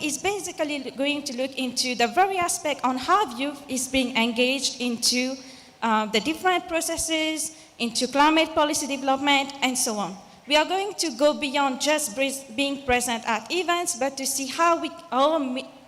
is basically going to look into the very aspect on how youth is being engaged into the different processes, into climate policy development, and so on. We are going to go beyond just being present at events, but to see how we are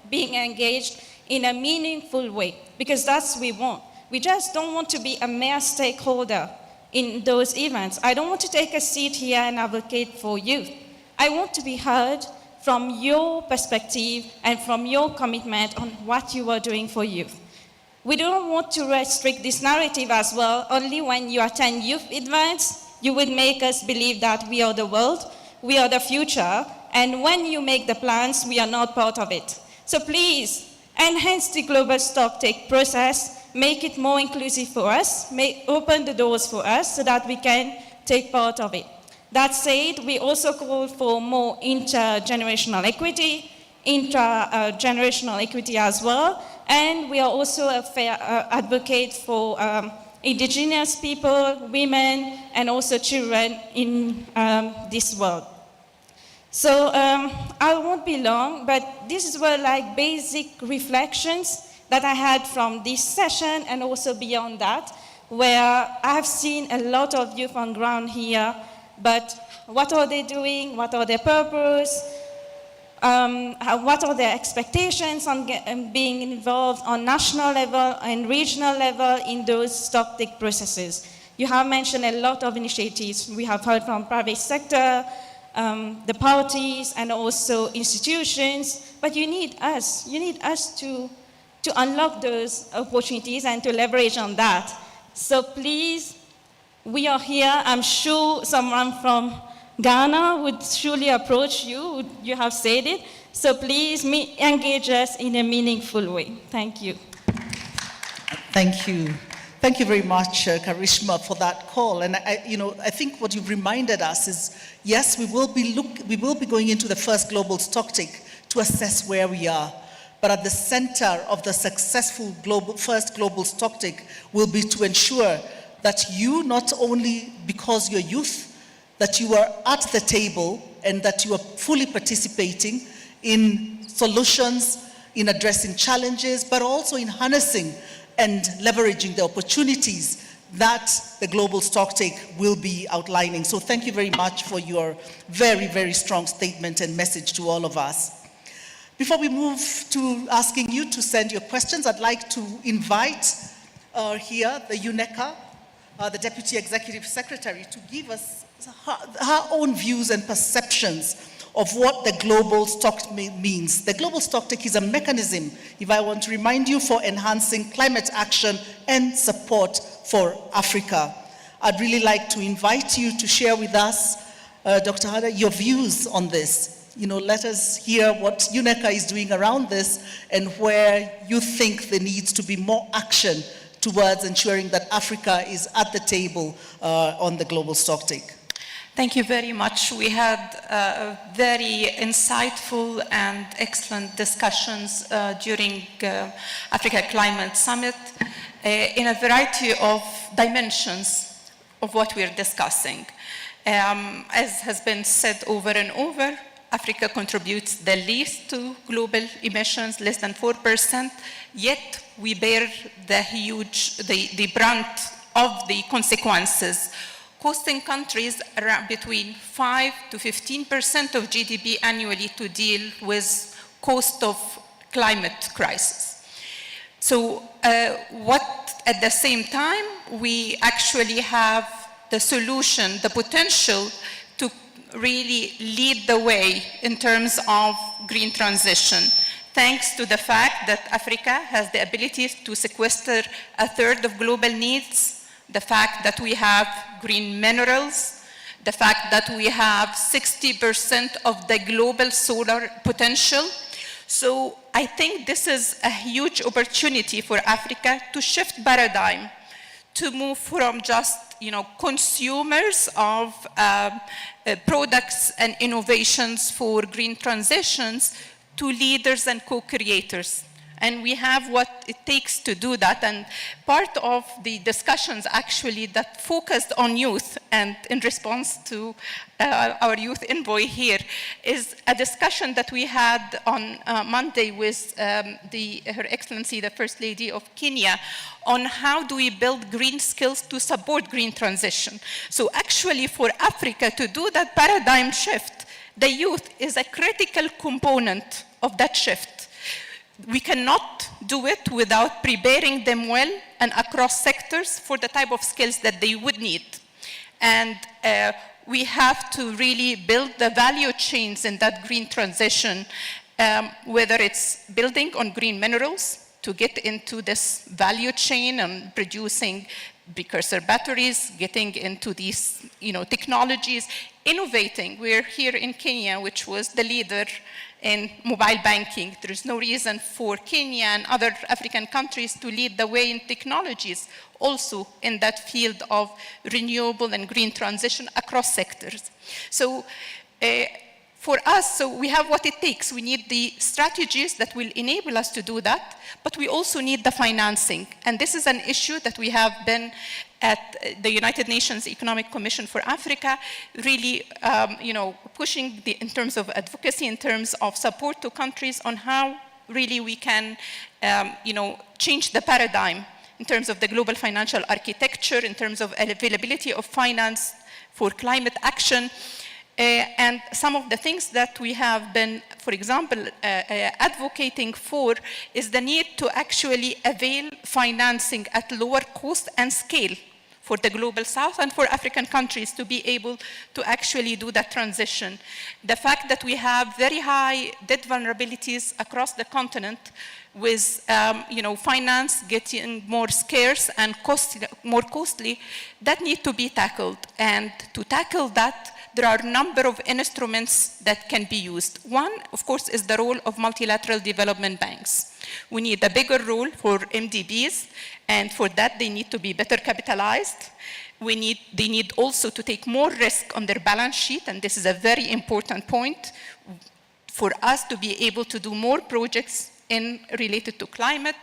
being engaged in a meaningful way, because that's what we want. We just don't want to be a mere stakeholder in those events. I don't want to take a seat here and advocate for youth. I want to be heard from your perspective and from your commitment on what you are doing for youth. We don't want to restrict this narrative as well. Only when you attend youth events, you would make us believe that we are the world, we are the future, and when you make the plans, we are not part of it. So please, enhance the global stocktake process, make it more inclusive for us, open the doors for us so that we can take part of it. That said, we also call for more intergenerational equity, intra-generational equity as well, and we are also a fair advocate for indigenous people, women, and also children in this world. So I won't be long, but these were like basic reflections that I had from this session and also beyond that, where I have seen a lot of youth on ground here, but what are they doing? What are their purpose? What are their expectations on being involved on national level and regional level in those stocktake processes? You have mentioned a lot of initiatives. We have heard from private sector, the parties, and also institutions, but you need us. You need us to unlock those opportunities and to leverage on that. So please, we are here. I'm sure someone from Ghana would surely approach you. You have said it. So please engage us in a meaningful way. Thank you. Thank you. Thank you very much, Karishma, for that call. And I think what you've reminded us is, yes, we will be going into the first global stocktake to assess where we are. But at the center of the successful first global stocktake will be to ensure that you, not only because you're youth, that you are at the table and that you are fully participating in solutions, in addressing challenges, but also in harnessing and leveraging the opportunities that the global stocktake will be outlining. So thank you very much for your very, very strong statement and message to all of us. Before we move to asking you to send your questions, I'd like to invite here the UNECA, the Deputy Executive Secretary, to give us her own views and perceptions of what the global stocktake means. The global stocktake is a mechanism, if I want to remind you, for enhancing climate action and support for Africa. I'd really like to invite you to share with us, Dr. Hada, your views on this. Let us hear what UNECA is doing around this and where you think there needs to be more action towards ensuring that Africa is at the table on the global stocktake. Thank you very much. We had very insightful and excellent discussions during Africa Climate Summit in a variety of dimensions of what we're discussing. As has been said over and over, Africa contributes the least to global emissions, less than 4%, yet we bear the brunt of the consequences, costing countries around between 5 to 15% of GDP annually to deal with cost of climate crisis. So what at the same time, we actually have the solution, the potential to really lead the way in terms of green transition, thanks to the fact that Africa has the ability to sequester a third of global needs, the fact that we have green minerals, the fact that we have 60% of the global solar potential. So I think this is a huge opportunity for Africa to shift paradigm, to move from just consumers of products and innovations for green transitions to leaders and co-creators. and we have what it takes to do that. And part of the discussions actually that focused on youth, and in response to our youth envoy here, is a discussion that we had on Monday with Her Excellency, the First Lady of Kenya, on how do we build green skills to support green transition. So actually for Africa to do that paradigm shift, the youth is a critical component of that shift. We cannot do it without preparing them well and across sectors for the type of skills that they would need. And we have to really build the value chains in that green transition, whether it's building on green minerals to get into this value chain and producing precursor batteries, getting into these technologies, innovating. We're here in Kenya, which was the leader in mobile banking. There is no reason for Kenya and other African countries to lead the way in technologies, also in that field of renewable and green transition across sectors. So for us, so we have what it takes. We need the strategies that will enable us to do that, but we also need the financing. And this is an issue that we have been at the United Nations Economic Commission for Africa, really pushing in terms of advocacy, in terms of support to countries on how really we can change the paradigm in terms of the global financial architecture, in terms of availability of finance for climate action. And some of the things that we have been, for example, advocating for is the need to actually avail financing at lower cost and scale for the global south and for African countries to be able to actually do that transition. The fact that we have very high debt vulnerabilities across the continent with finance getting more scarce and more costly, that need to be tackled. And to tackle that, there are a number of instruments that can be used. One, of course, is the role of multilateral development banks. We need a bigger role for MDBs, and for that, they need to be better capitalized. They need also to take more risk on their balance sheet, and this is a very important point for us to be able to do more projects related to climate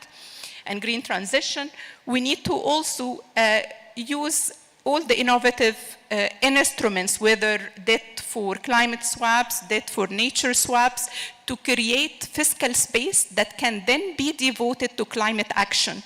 and green transition. We need to also use all the innovative instruments, whether debt for climate swaps, debt for nature swaps, to create fiscal space that can then be devoted to climate action,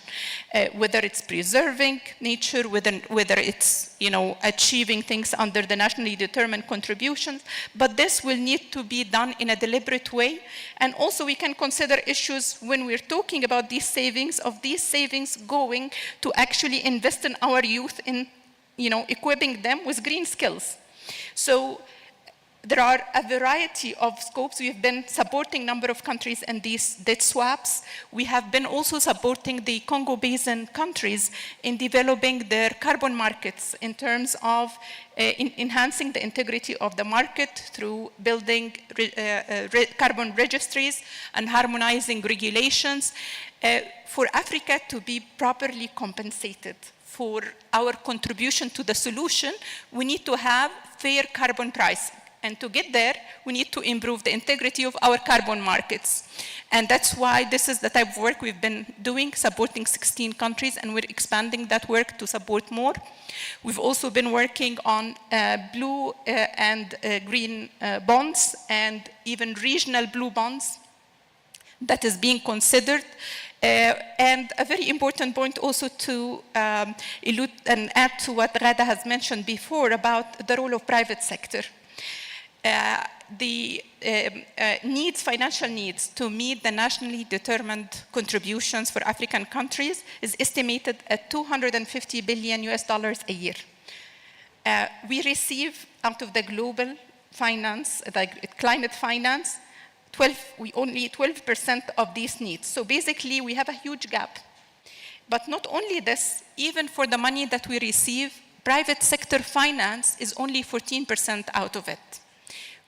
whether it's preserving nature, whether it's achieving things under the nationally determined contributions. But this will need to be done in a deliberate way. And also we can consider issues when we're talking about these savings going to actually invest in our youth in equipping them with green skills. So there are a variety of scopes. We've been supporting a number of countries in these debt swaps. We have been also supporting the Congo Basin countries in developing their carbon markets in terms of enhancing the integrity of the market through building carbon registries and harmonizing regulations for Africa to be properly compensated for our contribution to the solution. We need to have fair carbon pricing. And to get there, we need to improve the integrity of our carbon markets. And that's why this is the type of work we've been doing, supporting 16 countries, and we're expanding that work to support more. We've also been working on blue and green bonds, and even regional blue bonds that is being considered. And a very important point also to allude and add to what Ghada has mentioned before about the role of private sector. The financial needs to meet the nationally determined contributions for African countries is estimated at $250 billion a year. We receive out of the global finance, like climate finance, only 12% of these needs. So basically, we have a huge gap. But not only this, even for the money that we receive, private sector finance is only 14% out of it,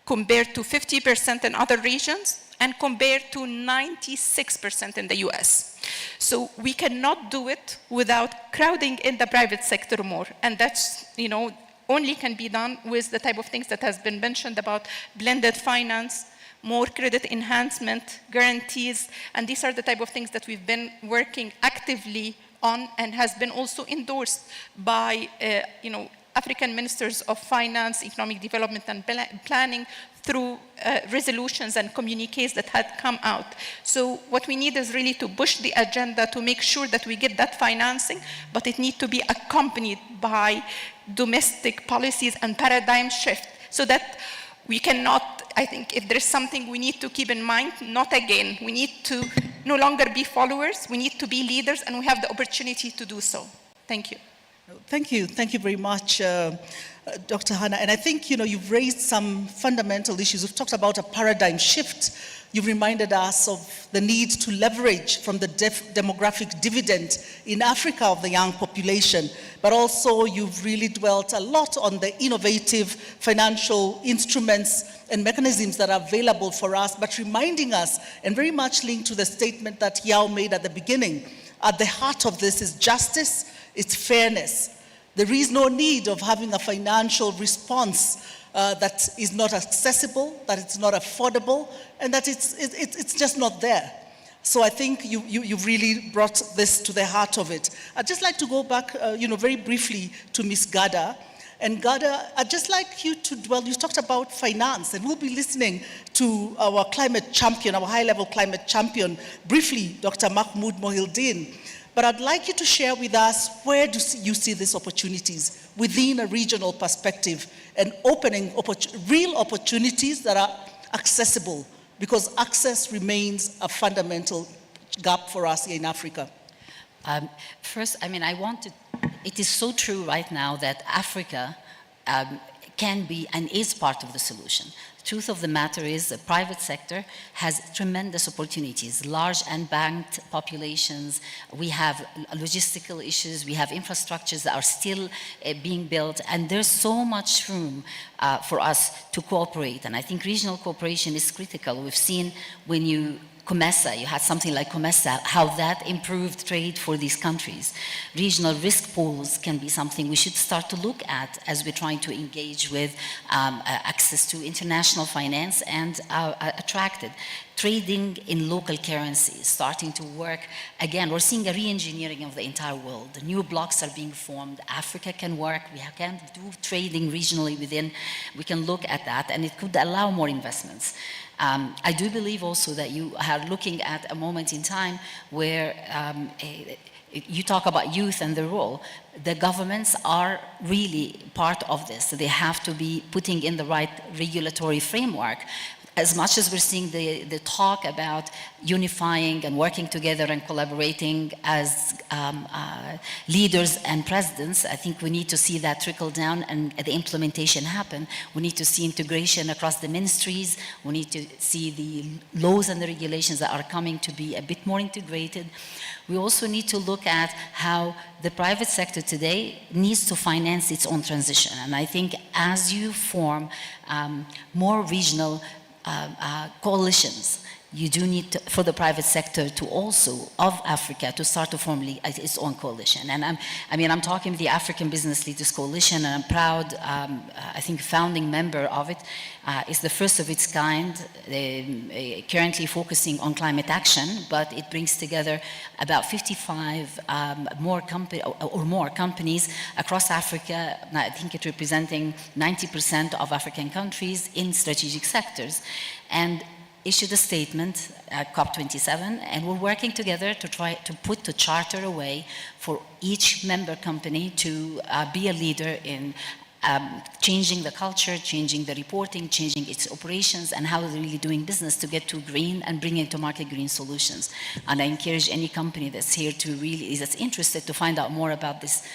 compared to 50% in other regions, and compared to 96% in the US. So we cannot do it without crowding in the private sector more. And that's, only can be done with the type of things that has been mentioned about blended finance, more credit enhancement, guarantees, and these are the type of things that we've been working actively on and has been also endorsed by African ministers of finance, economic development and planning through resolutions and communiques that had come out. So what we need is really to push the agenda to make sure that we get that financing, but it needs to be accompanied by domestic policies and paradigm shift so that we cannot, I think if there's something we need to keep in mind, not again, we need to no longer be followers, we need to be leaders, and we have the opportunity to do so. Thank you. Thank you very much, Dr. Hannah. And I think, you've raised some fundamental issues. We've talked about a paradigm shift. You've reminded us of the need to leverage from the demographic dividend in Africa of the young population, but also you've really dwelt a lot on the innovative financial instruments and mechanisms that are available for us, but reminding us, and very much linked to the statement that Yao made at the beginning, at the heart of this is justice, it's fairness. There is no need of having a financial response that is not accessible, that it's not affordable, and that it's just not there. So I think you've really brought this to the heart of it. I'd just like to go back, very briefly to Ms. Gada. And Gada, I'd just like you to dwell, you talked about finance, and we'll be listening to our climate champion, our high-level climate champion, briefly, Dr. Mahmoud Mohildeen. But I'd like you to share with us, where do you see these opportunities within a regional perspective and opening real opportunities that are accessible, because access remains a fundamental gap for us here in Africa. First, it is so true right now that Africa can be and is part of the solution. The truth of the matter is the private sector has tremendous opportunities, large unbanked populations, we have logistical issues, we have infrastructures that are still being built, and there's so much room for us to cooperate. And I think regional cooperation is critical. We've seen when you had something like COMESA, how that improved trade for these countries. Regional risk pools can be something we should start to look at as we're trying to engage with access to international finance and attract it. Trading in local currencies, starting to work. Again, we're seeing a re-engineering of the entire world. The new blocks are being formed. Africa can work. We can do trading regionally within. We can look at that, and it could allow more investments. I do believe also that you are looking at a moment in time where you talk about youth and their role. The governments are really part of this. They have to be putting in the right regulatory framework. As much as we're seeing the talk about unifying and working together and collaborating as leaders and presidents, I think we need to see that trickle down and the implementation happen. We need to see integration across the ministries. We need to see the laws and the regulations that are coming to be a bit more integrated. We also need to look at how the private sector today needs to finance its own transition. And I think as you form more regional coalitions, you do need to, for the private sector to also, of Africa, to start to form its own coalition. And I'm talking with the African Business Leaders Coalition, and I'm proud, I think founding member of it. It's the first of its kind, currently focusing on climate action, but it brings together about 55 more companies across Africa. I think it's representing 90% of African countries in strategic sectors. And issued a statement at COP27, and we're working together to try to charter a way for each member company to be a leader in changing the culture, changing the reporting, changing its operations, and how they're really doing business to get to green and bring into market green solutions. And I encourage any company that's here to really, that's interested, to find out more about this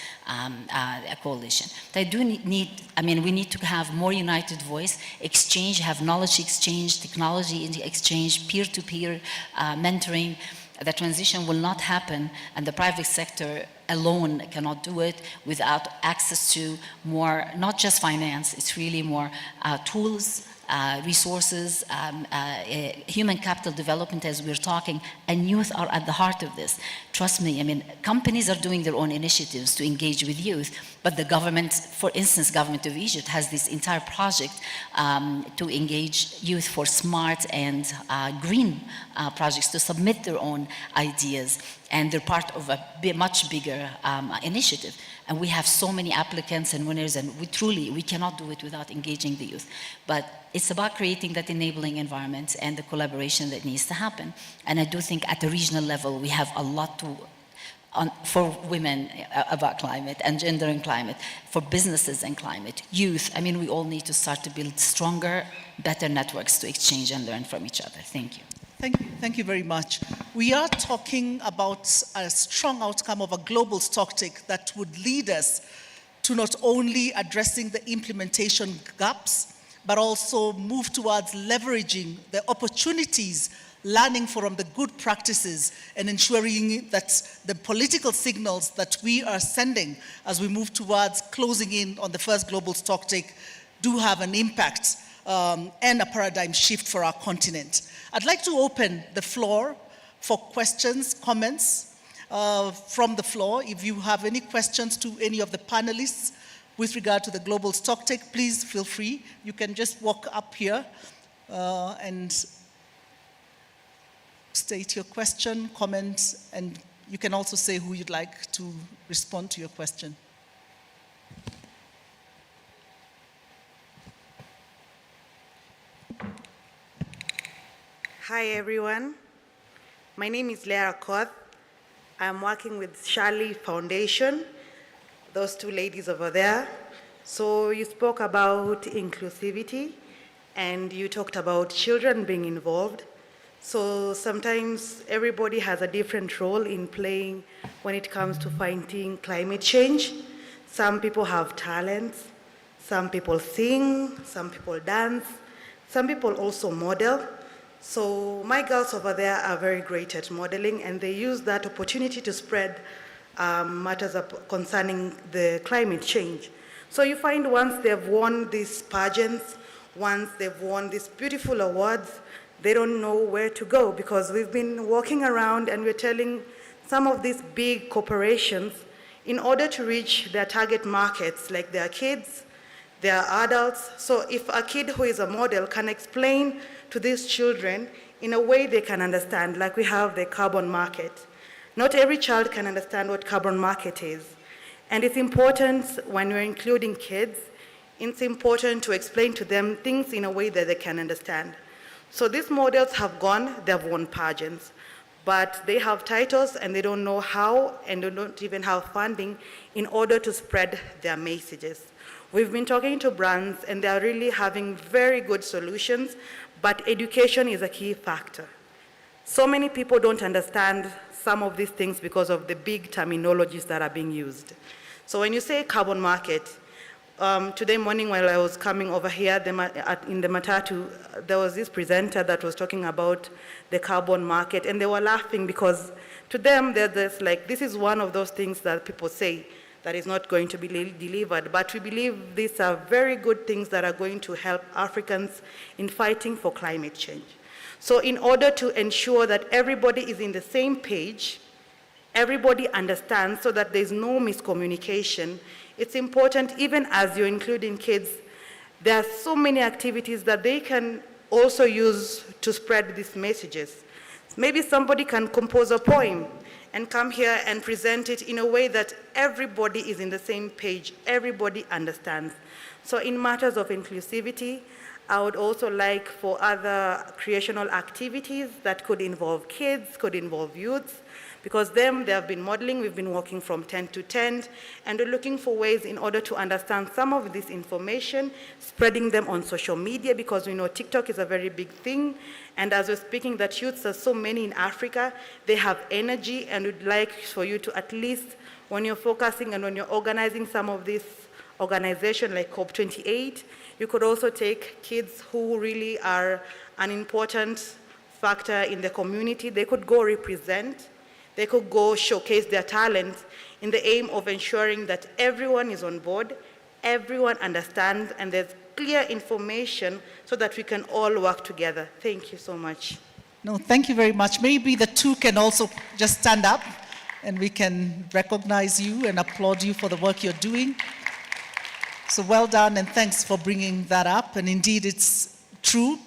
coalition. They do need, we need to have more united voice, exchange, have knowledge exchange, technology exchange, peer-to-peer mentoring. The transition will not happen, and the private sector alone cannot do it without access to more, not just finance, it's really more tools, resources, human capital development as we're talking, and youth are at the heart of this. Trust me, I mean, companies are doing their own initiatives to engage with youth, but the government, for instance, government of Egypt has this entire project to engage youth for smart and green projects, to submit their own ideas, and they're part of a much bigger initiative. And we have so many applicants and winners, and we cannot do it without engaging the youth. But it's about creating that enabling environment and the collaboration that needs to happen. And I do think at the regional level, we have a lot to for women about climate and gender and climate, for businesses and climate, youth. I mean, we all need to start to build stronger, better networks to exchange and learn from each other. Thank you. Thank you very much. We are talking about a strong outcome of a global stocktake that would lead us to not only addressing the implementation gaps, but also move towards leveraging the opportunities, learning from the good practices, and ensuring that the political signals that we are sending as we move towards closing in on the first global stocktake do have an impact and a paradigm shift for our continent. I'd like to open the floor for questions, comments from the floor. If you have any questions to any of the panelists with regard to the global stocktake, please feel free. You can just walk up here and state your question, comment, and you can also say who you'd like to respond to your question. Hi everyone, my name is Leah Koth. I'm working with Charlie Foundation, those two ladies over there. So you spoke about inclusivity and you talked about children being involved. So sometimes everybody has a different role in playing when it comes to fighting climate change. Some people have talents, some people sing, some people dance, some people also model. So my girls over there are very great at modeling, and they use that opportunity to spread matters concerning the climate change. So you find once they've won these pageants, once they've won these beautiful awards, they don't know where to go, because we've been walking around and we're telling some of these big corporations, in order to reach their target markets, like their kids, their adults. So if a kid who is a model can explain to these children in a way they can understand, like we have the carbon market. Not every child can understand what carbon market is. And it's important when we're including kids, it's important to explain to them things in a way that they can understand. So these models have gone, they've won pageants, but they have titles and they don't know how, and they don't even have funding in order to spread their messages. We've been talking to brands and they're really having very good solutions, but education is a key factor. So many people don't understand some of these things because of the big terminologies that are being used. So when you say carbon market, today morning while I was coming over here in the Matatu, there was this presenter that was talking about the carbon market, and they were laughing because to them, this is one of those things that people say that is not going to be delivered, but we believe these are very good things that are going to help Africans in fighting for climate change. So in order to ensure that everybody is in the same page, everybody understands so that there's no miscommunication, it's important, even as you're including kids, there are so many activities that they can also use to spread these messages. Maybe somebody can compose a poem and come here and present it in a way that everybody is in the same page, everybody understands. So in matters of inclusivity, I would also like for other creational activities that could involve kids, could involve youths, because they have been modeling, we've been working from tent to tent, and we're looking for ways in order to understand some of this information, spreading them on social media, because we know TikTok is a very big thing, and as we're speaking that youths are so many in Africa, they have energy, and we'd like for you to at least, when you're focusing and when you're organizing some of this organization like COP28, you could also take kids who really are an important factor in the community. They could go represent, they could go showcase their talent in the aim of ensuring that everyone is on board, everyone understands, and there's clear information so that we can all work together. Thank you so much. No, thank you very much. Maybe the two can also just stand up and we can recognize you and applaud you for the work you're doing. So well done, and thanks for bringing that up. And indeed, it's true.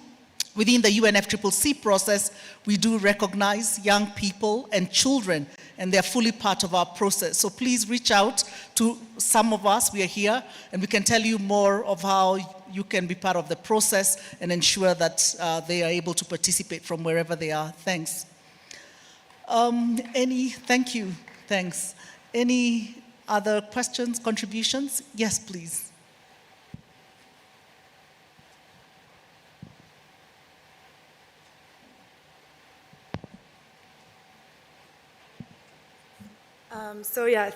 Within the UNFCCC process, we do recognize young people and children, and they're fully part of our process. So please reach out to some of us. We are here, and we can tell you more of how you can be part of the process and ensure that they are able to participate from wherever they are. Thanks. Thank you. Thanks. Any other questions, contributions? Yes, please.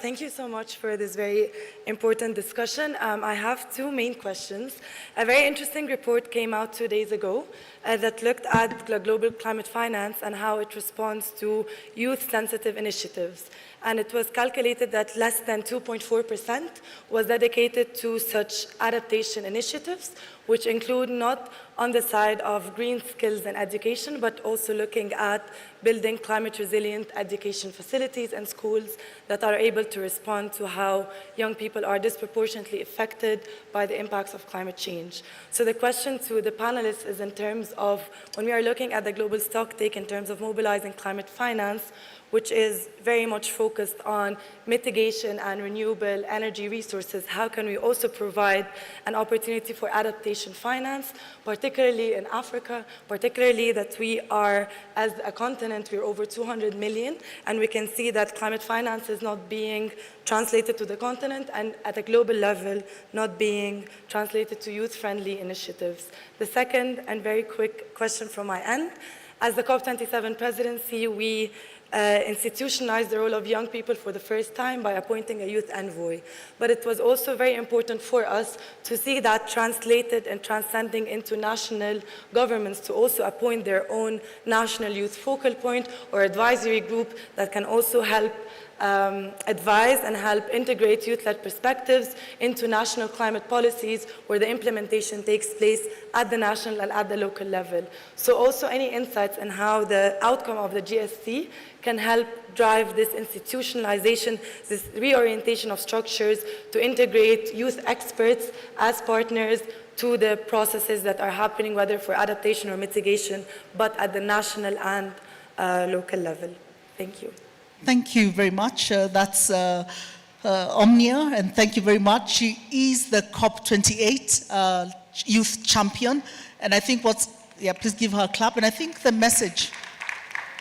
Thank you so much for this very important discussion. I have two main questions. A very interesting report came out 2 days ago that looked at global climate finance and how it responds to youth-sensitive initiatives. And it was calculated that less than 2.4% was dedicated to such adaptation initiatives, which include not on the side of green skills and education, but also looking at building climate-resilient education facilities and schools that are able to respond to how young people are disproportionately affected by the impacts of climate change. So the question to the panelists is in terms of, when we are looking at the global stocktake in terms of mobilizing climate finance, which is very much focused on mitigation and renewable energy resources, how can we also provide an opportunity for adaptation finance, particularly in Africa, particularly that we are, as a continent, we're over 200 million, and we can see that climate finance is not being translated to the continent, and at a global level, not being translated to youth-friendly initiatives. The second and very quick question from my end, as the COP27 presidency, we institutionalized the role of young people for the first time by appointing a youth envoy. But it was also very important for us to see that translated and transcending into national governments to also appoint their own national youth focal point or advisory group that can also help advise and help integrate youth-led perspectives into national climate policies where the implementation takes place at the national and at the local level. So also any insights on how the outcome of the GSC can help drive this institutionalization, this reorientation of structures to integrate youth experts as partners to the processes that are happening, whether for adaptation or mitigation, but at the national and local level. Thank you. Thank you very much. That's Omnia, and thank you very much. She is the COP28 youth champion, and I think please give her a clap. And I think the message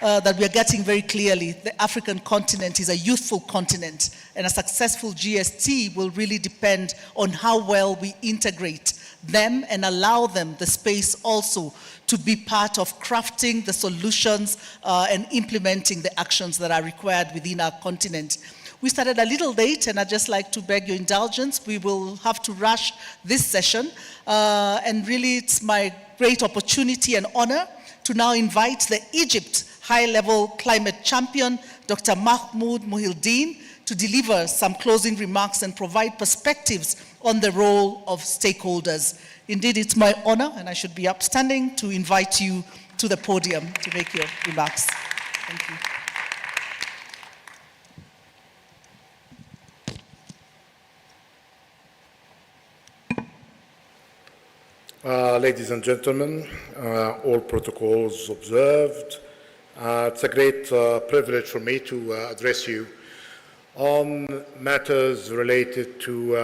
that we are getting very clearly, the African continent is a youthful continent, and a successful GST will really depend on how well we integrate them and allow them the space also to be part of crafting the solutions and implementing the actions that are required within our continent. We started a little late, and I'd just like to beg your indulgence. We will have to rush this session, and really it's my great opportunity and honor to now invite the Egypt high-level climate champion, Dr. Mahmoud Muhyiddin, to deliver some closing remarks and provide perspectives on the role of stakeholders. Indeed, it's my honor, and I should be upstanding, to invite you to the podium to make your remarks. Thank you. Ladies and gentlemen, all protocols observed. It's a great privilege for me to address you on matters related to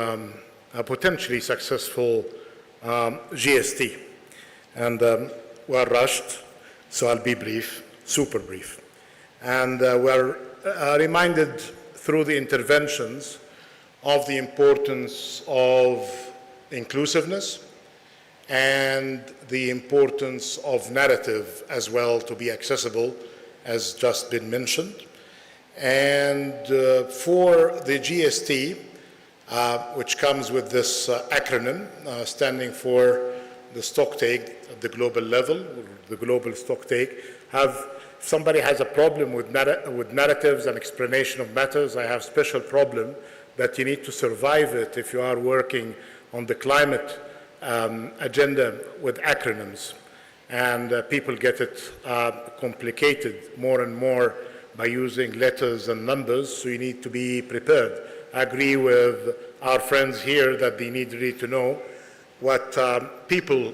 a potentially successful GST. And we're rushed, so I'll be brief, super brief. And we're reminded through the interventions of the importance of inclusiveness and the importance of narrative as well to be accessible, as just been mentioned. And for the GST, which comes with this acronym standing for the stocktake at the global level, the global stocktake, if somebody has a problem with narratives and explanation of matters, I have special problem that you need to survive it if you are working on the climate agenda with acronyms, and people get it complicated more and more by using letters and numbers, so you need to be prepared. I agree with our friends here that they need really to know what people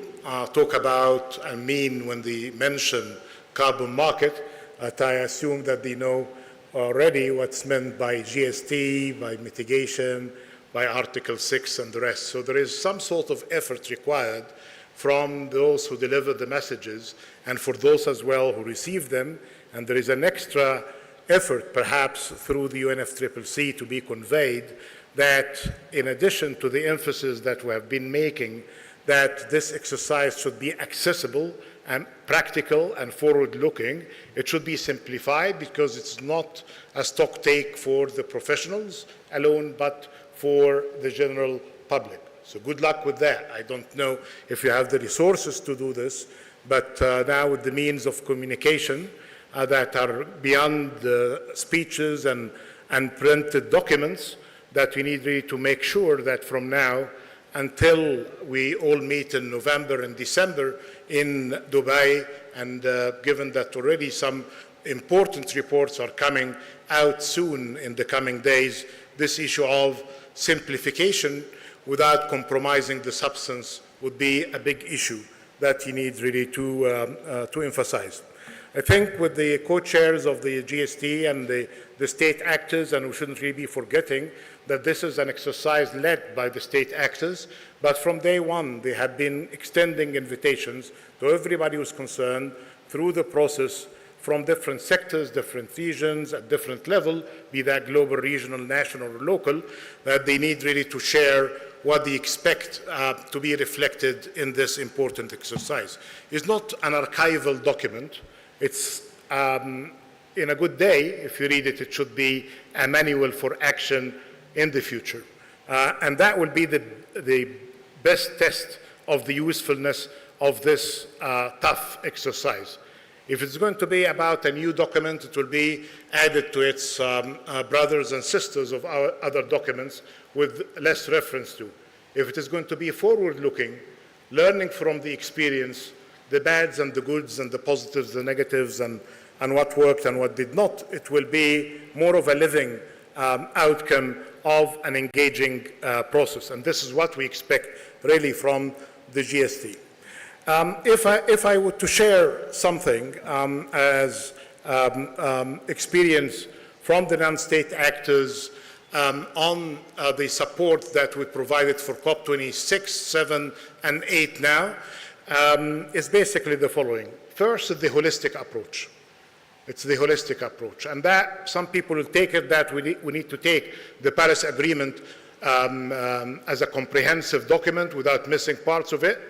talk about and mean when they mention carbon market, but I assume that they know already what's meant by GST, by mitigation, by Article 6 and the rest. So there is some sort of effort required from those who deliver the messages and for those as well who receive them, and there is an extra effort perhaps through the UNFCCC to be conveyed that in addition to the emphasis that we have been making that this exercise should be accessible and practical and forward-looking, it should be simplified because it's not a stock take for the professionals alone, but for the general public. So good luck with that. I don't know if you have the resources to do this, but now with the means of communication that are beyond speeches and printed documents, that we need really to make sure that from now until we all meet in November and December in Dubai, and given that already some important reports are coming out soon in the coming days, this issue of simplification without compromising the substance would be a big issue that you need really to emphasize. I think with the co-chairs of the GST and the state actors, and we shouldn't really be forgetting that this is an exercise led by the state actors, but from day one they have been extending invitations to everybody who's concerned through the process from different sectors, different regions, at different level, be that global, regional, national, or local, that they need really to share what they expect to be reflected in this important exercise. It's not an archival document. It's, in a good day, if you read it, it should be a manual for action in the future. And that will be the best test of the usefulness of this tough exercise. If it's going to be about a new document, it will be added to its brothers and sisters of our other documents with less reference to. If it is going to be forward-looking, learning from the experience, the bads and the goods and the positives, the negatives, and what worked and what did not, it will be more of a living outcome of an engaging process. And this is what we expect really from the GST. If I were to share something as experience from the non-state actors on the support that we provided for COP26, 7, and 8 now, is basically the following. First, the holistic approach. It's the holistic approach. And that, some people will take it that we need to take the Paris Agreement as a comprehensive document without missing parts of it.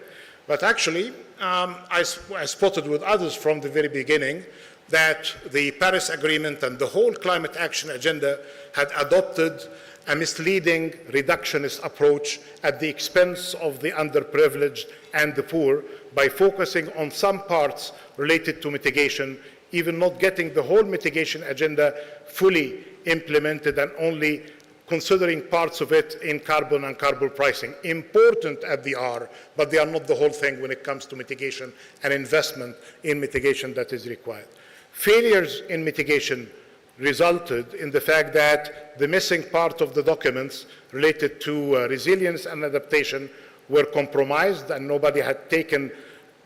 But actually, I spotted with others from the very beginning that the Paris Agreement and the whole climate action agenda had adopted a misleading reductionist approach at the expense of the underprivileged and the poor by focusing on some parts related to mitigation, even not getting the whole mitigation agenda fully implemented and only considering parts of it in carbon and carbon pricing. Important as they are, but they are not the whole thing when it comes to mitigation and investment in mitigation that is required. Failures in mitigation resulted in the fact that the missing part of the documents related to resilience and adaptation were compromised, and nobody had taken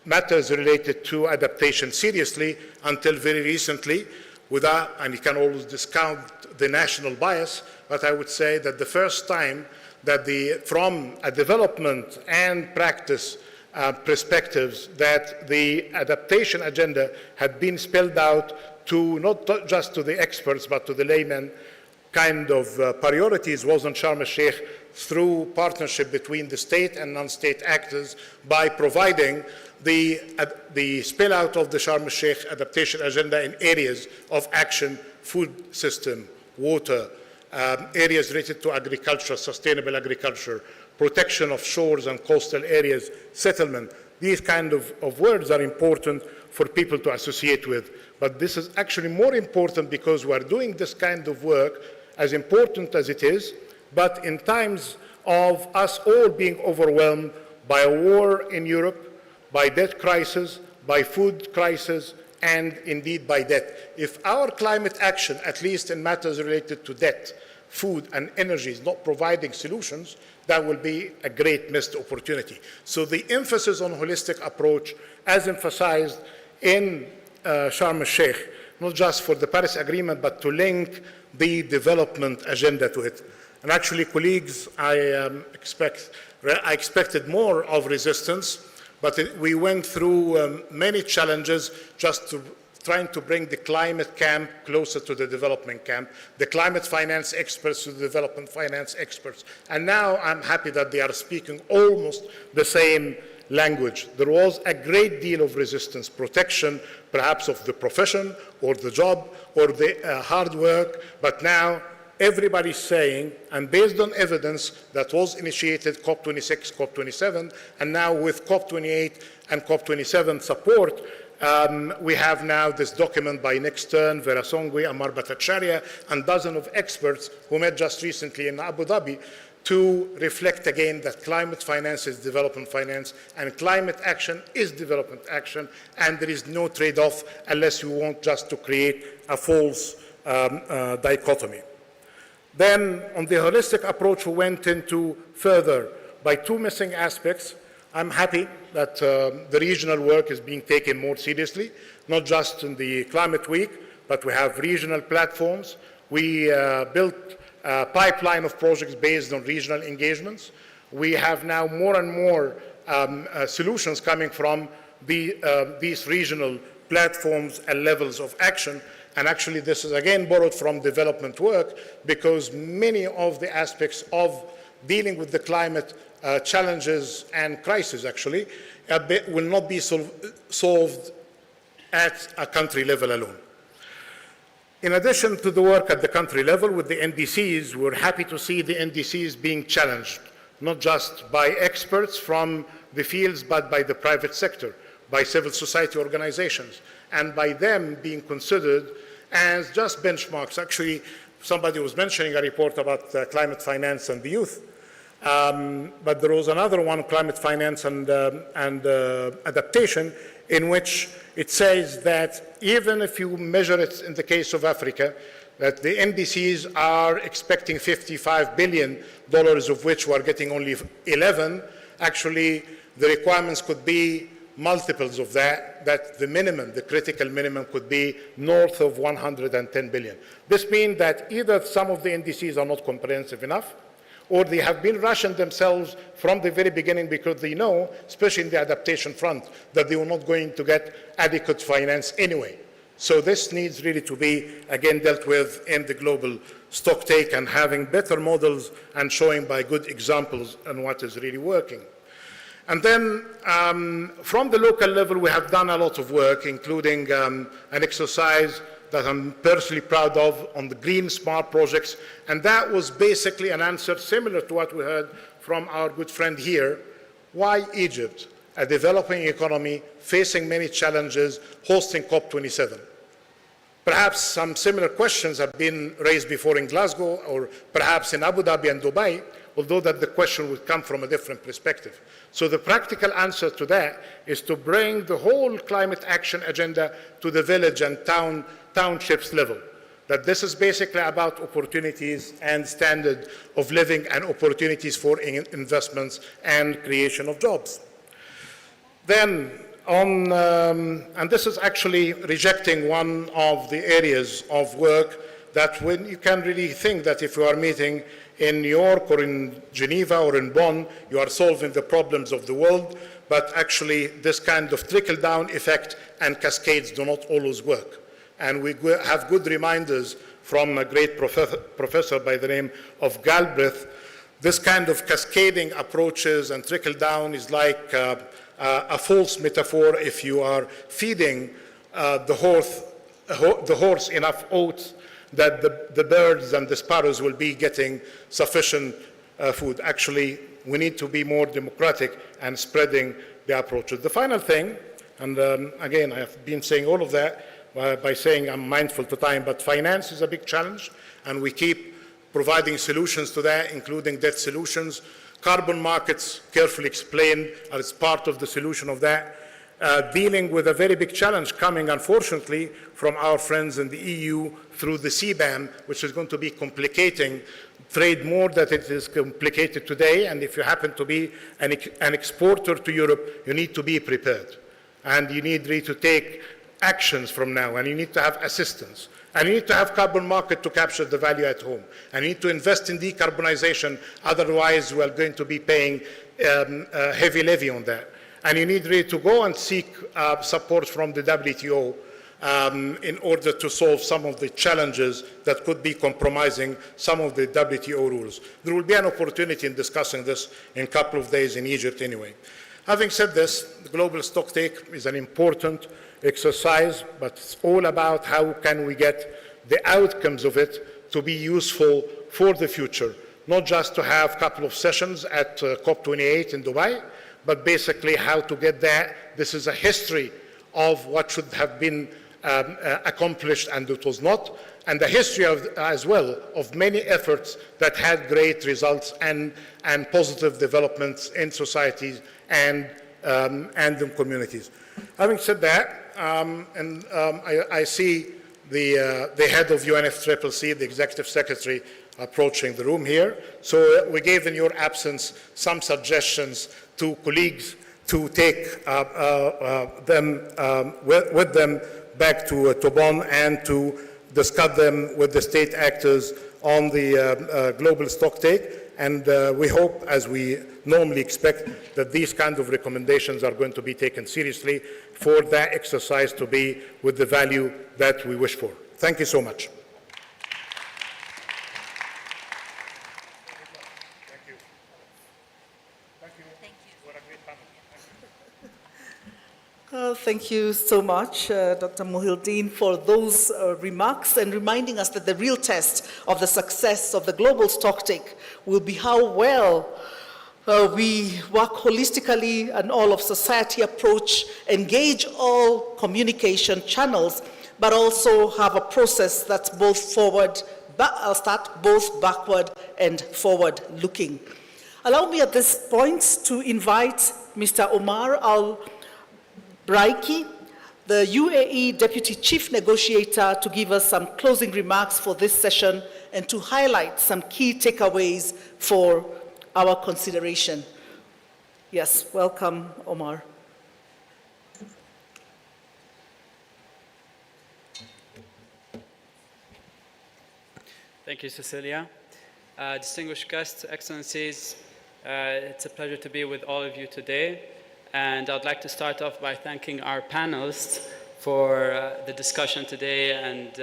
matters related to adaptation seriously until very recently, without, and you can always discount the national bias, but I would say that the first time that from a development and practice perspectives, that the adaptation agenda had been spelled out to not just to the experts, but to the laymen, kind of priorities was on Sharm el-Sheikh through partnership between the state and non-state actors by providing the spill out of the Sharm el-Sheikh adaptation agenda in areas of action, food system, water, areas related to agriculture, sustainable agriculture, protection of shores and coastal areas, settlement. These kind of words are important for people to associate with. But this is actually more important because we are doing this kind of work, as important as it is, but in times of us all being overwhelmed by a war in Europe, by debt crisis, by food crisis, and indeed by debt. If our climate action, at least in matters related to debt, food, and energy, is not providing solutions, that will be a great missed opportunity. So the emphasis on holistic approach, as emphasized in Sharm el-Sheikh, not just for the Paris Agreement, but to link the development agenda to it. And actually, colleagues, I expected more of resistance, but we went through many challenges just trying to bring the climate camp closer to the development camp, the climate finance experts to the development finance experts. And now I'm happy that they are speaking almost the same language. There was a great deal of resistance, protection perhaps of the profession or the job or the hard work, but now everybody's saying, and based on evidence that was initiated COP26, COP27, and now with COP28 and COP27 support, we have now this document by Nick Stern, Vera Songwe, Amar Bhattacharya, and dozens of experts who met just recently in Abu Dhabi to reflect again that climate finance is development finance and climate action is development action, and there is no trade-off unless you want just to create a false dichotomy. Then, on the holistic approach, we went into further by two missing aspects. I'm happy that the regional work is being taken more seriously, not just in the Climate Week, but we have regional platforms. We built a pipeline of projects based on regional engagements. We have now more and more solutions coming from these regional platforms and levels of action. And actually, this is again borrowed from development work, because many of the aspects of dealing with the climate challenges and crises actually will not be solved at a country level alone. In addition to the work at the country level with the NDCs, we're happy to see the NDCs being challenged, not just by experts from the fields, but by the private sector, by civil society organizations, and by them being considered as just benchmarks. Actually, somebody was mentioning a report about climate finance and the youth, but there was another one, climate finance and adaptation, in which it says that even if you measure it in the case of Africa, that the NDCs are expecting $55 billion, of which we are getting only 11, actually the requirements could be multiples of that the minimum, the critical minimum could be north of 110 billion. This means that either some of the NDCs are not comprehensive enough, or they have been rationed themselves from the very beginning because they know, especially in the adaptation front, that they were not going to get adequate finance anyway. So this needs really to be, again, dealt with in the global stocktake and having better models and showing by good examples on what is really working. And then from the local level, we have done a lot of work, including an exercise that I'm personally proud of on the green smart projects. And that was basically an answer similar to what we heard from our good friend here. Why Egypt, a developing economy facing many challenges, hosting COP27? Perhaps some similar questions have been raised before in Glasgow or perhaps in Abu Dhabi and Dubai, although that the question would come from a different perspective. So the practical answer to that is to bring the whole climate action agenda to the village and townships level. That this is basically about opportunities and standard of living and opportunities for investments and creation of jobs. Then on, and this is actually rejecting one of the areas of work that when you can really think that if you are meeting in New York or in Geneva or in Bonn, you are solving the problems of the world, but actually this kind of trickle-down effect and cascades do not always work. And we have good reminders from a great professor by the name of Galbraith. This kind of cascading approaches and trickle-down is like a false metaphor. If you are feeding the horse enough oats, that the birds and the sparrows will be getting sufficient food. Actually, we need to be more democratic and spreading the approaches. The final thing, and again, I have been saying all of that by saying I'm mindful to time, but finance is a big challenge, and we keep providing solutions to that, including debt solutions. Carbon markets, carefully explained, as part of the solution of that. Dealing with a very big challenge coming, unfortunately, from our friends in the EU through the CBAM, which is going to be complicating trade more than it is complicated today. And if you happen to be an exporter to Europe, you need to be prepared. And you need really to take actions from now, and you need to have assistance. And you need to have carbon market to capture the value at home. And you need to invest in decarbonization, otherwise we are going to be paying a heavy levy on that. And you need really to go and seek support from the WTO in order to solve some of the challenges that could be compromising some of the WTO rules. There will be an opportunity in discussing this in a couple of days in Egypt anyway. Having said this, the global stocktake is an important exercise, but it's all about how can we get the outcomes of it to be useful for the future, not just to have a couple of sessions at COP28 in Dubai, but basically how to get there. This is a history of what should have been accomplished and it was not, and the history of, as well of many efforts that had great results and positive developments in societies and in communities. Having said that, I see the head of UNFCCC, the executive secretary, approaching the room here. So we gave in your absence some suggestions to colleagues to take them with them back to Bonn and to discuss them with the state actors on the global stocktake. And we hope, as we normally expect, that these kind of recommendations are going to be taken seriously for that exercise to be with the value that we wish for. Thank you so much. Thank you so much, Dr. Mohildeen, for those remarks and reminding us that the real test of the success of the global stocktake will be how well we work holistically and all of society approach, engage all communication channels, but also have a process that's both forward, both backward and forward looking. Allow me at this point to invite Mr. Omar Al-Braiki, the UAE Deputy Chief Negotiator, to give us some closing remarks for this session and to highlight some key takeaways for our consideration. Yes, welcome, Omar. Thank you, Cecilia. Distinguished guests, Excellencies, it's a pleasure to be with all of you today. And I'd like to start off by thanking our panelists for the discussion today and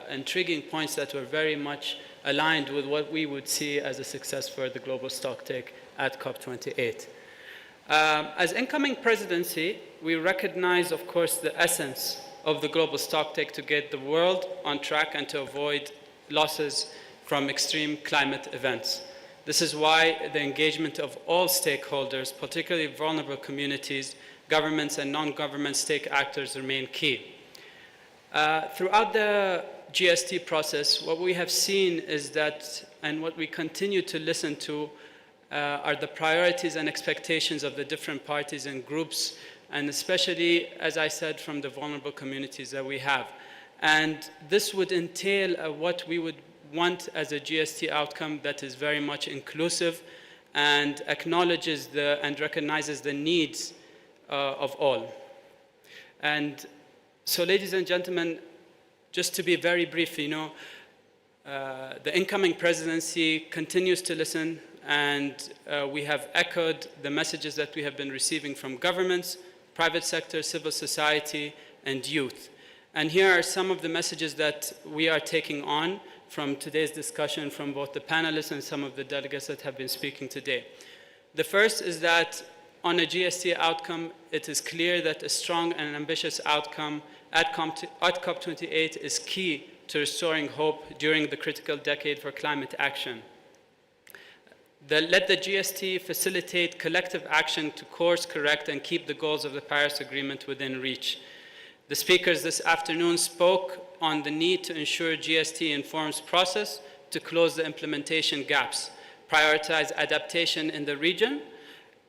intriguing points that were very much aligned with what we would see as a success for the global stocktake at COP28. As incoming presidency, we recognize, of course, the essence of the global stocktake to get the world on track and to avoid losses from extreme climate events. This is why the engagement of all stakeholders, particularly vulnerable communities, governments and non-government stake actors remain key. Throughout the GST process, what we have seen is that, and what we continue to listen to, are the priorities and expectations of the different parties and groups, and especially, as I said, from the vulnerable communities that we have. And this would entail what we would want as a GST outcome that is very much inclusive and acknowledges and recognizes the needs of all. And so, ladies and gentlemen, just to be very brief, the incoming presidency continues to listen, and we have echoed the messages that we have been receiving from governments, private sector, civil society, and youth. And here are some of the messages that we are taking on from today's discussion from both the panelists and some of the delegates that have been speaking today. The first is that on a GST outcome, it is clear that a strong and ambitious outcome at COP28 is key to restoring hope during the critical decade for climate action. Let the GST facilitate collective action to course correct and keep the goals of the Paris Agreement within reach. The speakers this afternoon spoke on the need to ensure GST informs process to close the implementation gaps, prioritize adaptation in the region,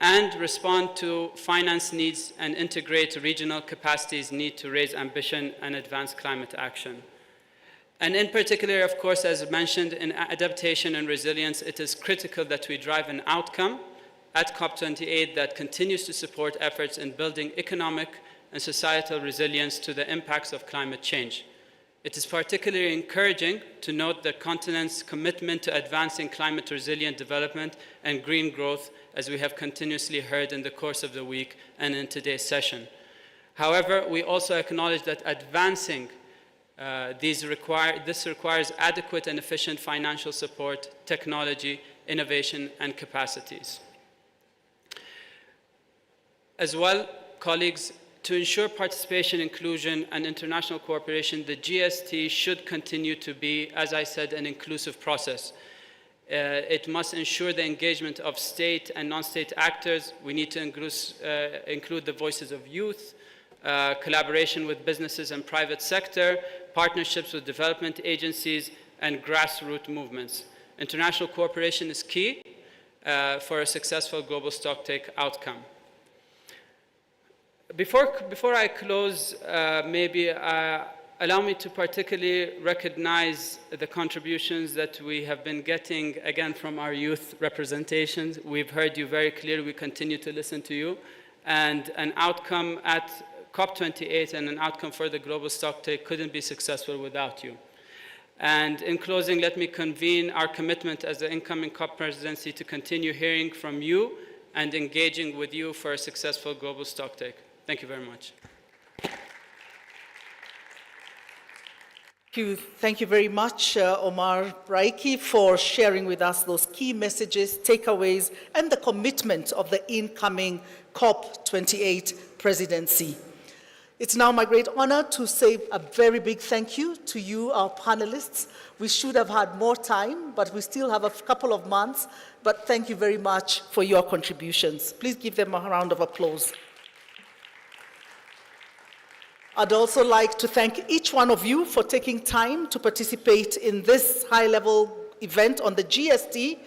and respond to finance needs and integrate regional capacities need to raise ambition and advance climate action. And in particular, of course, as mentioned, in adaptation and resilience, it is critical that we drive an outcome at COP28 that continues to support efforts in building economic and societal resilience to the impacts of climate change. It is particularly encouraging to note the continent's commitment to advancing climate-resilient development and green growth, as we have continuously heard in the course of the week and in today's session. However, we also acknowledge that advancing this requires adequate and efficient financial support, technology, innovation, and capacities. As well, colleagues, to ensure participation, inclusion, and international cooperation, the GST should continue to be, as I said, an inclusive process. It must ensure the engagement of state and non-state actors. We need to include the voices of youth, collaboration with businesses and private sector, partnerships with development agencies, and grassroots movements. International cooperation is key for a successful global stocktake outcome. Before I close, allow me to particularly recognize the contributions that we have been getting, again, from our youth representations. We've heard you very clearly. We continue to listen to you. And an outcome at COP28 and an outcome for the global stocktake couldn't be successful without you. And in closing, let me convene our commitment as the incoming COP presidency to continue hearing from you and engaging with you for a successful global stocktake. Thank you very much. Thank you very much, Omar Raiki, for sharing with us those key messages, takeaways, and the commitment of the incoming COP28 presidency. It's now my great honor to say a very big thank you to you, our panelists. We should have had more time, but we still have a couple of months. But thank you very much for your contributions. Please give them a round of applause. I'd also like to thank each one of you for taking time to participate in this high-level event on the GST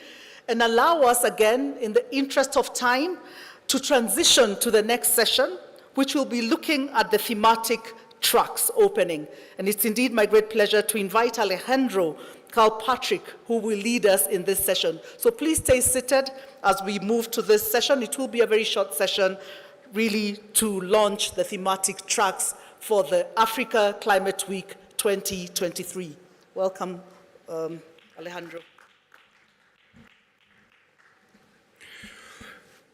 and allow us again, in the interest of time, to transition to the next session, which will be looking at the thematic tracks opening. And it's indeed my great pleasure to invite Alejandro Kilpatrick, who will lead us in this session. So please stay seated as we move to this session. It will be a very short session, really to launch the thematic tracks for the Africa Climate Week 2023. Welcome, Alejandro.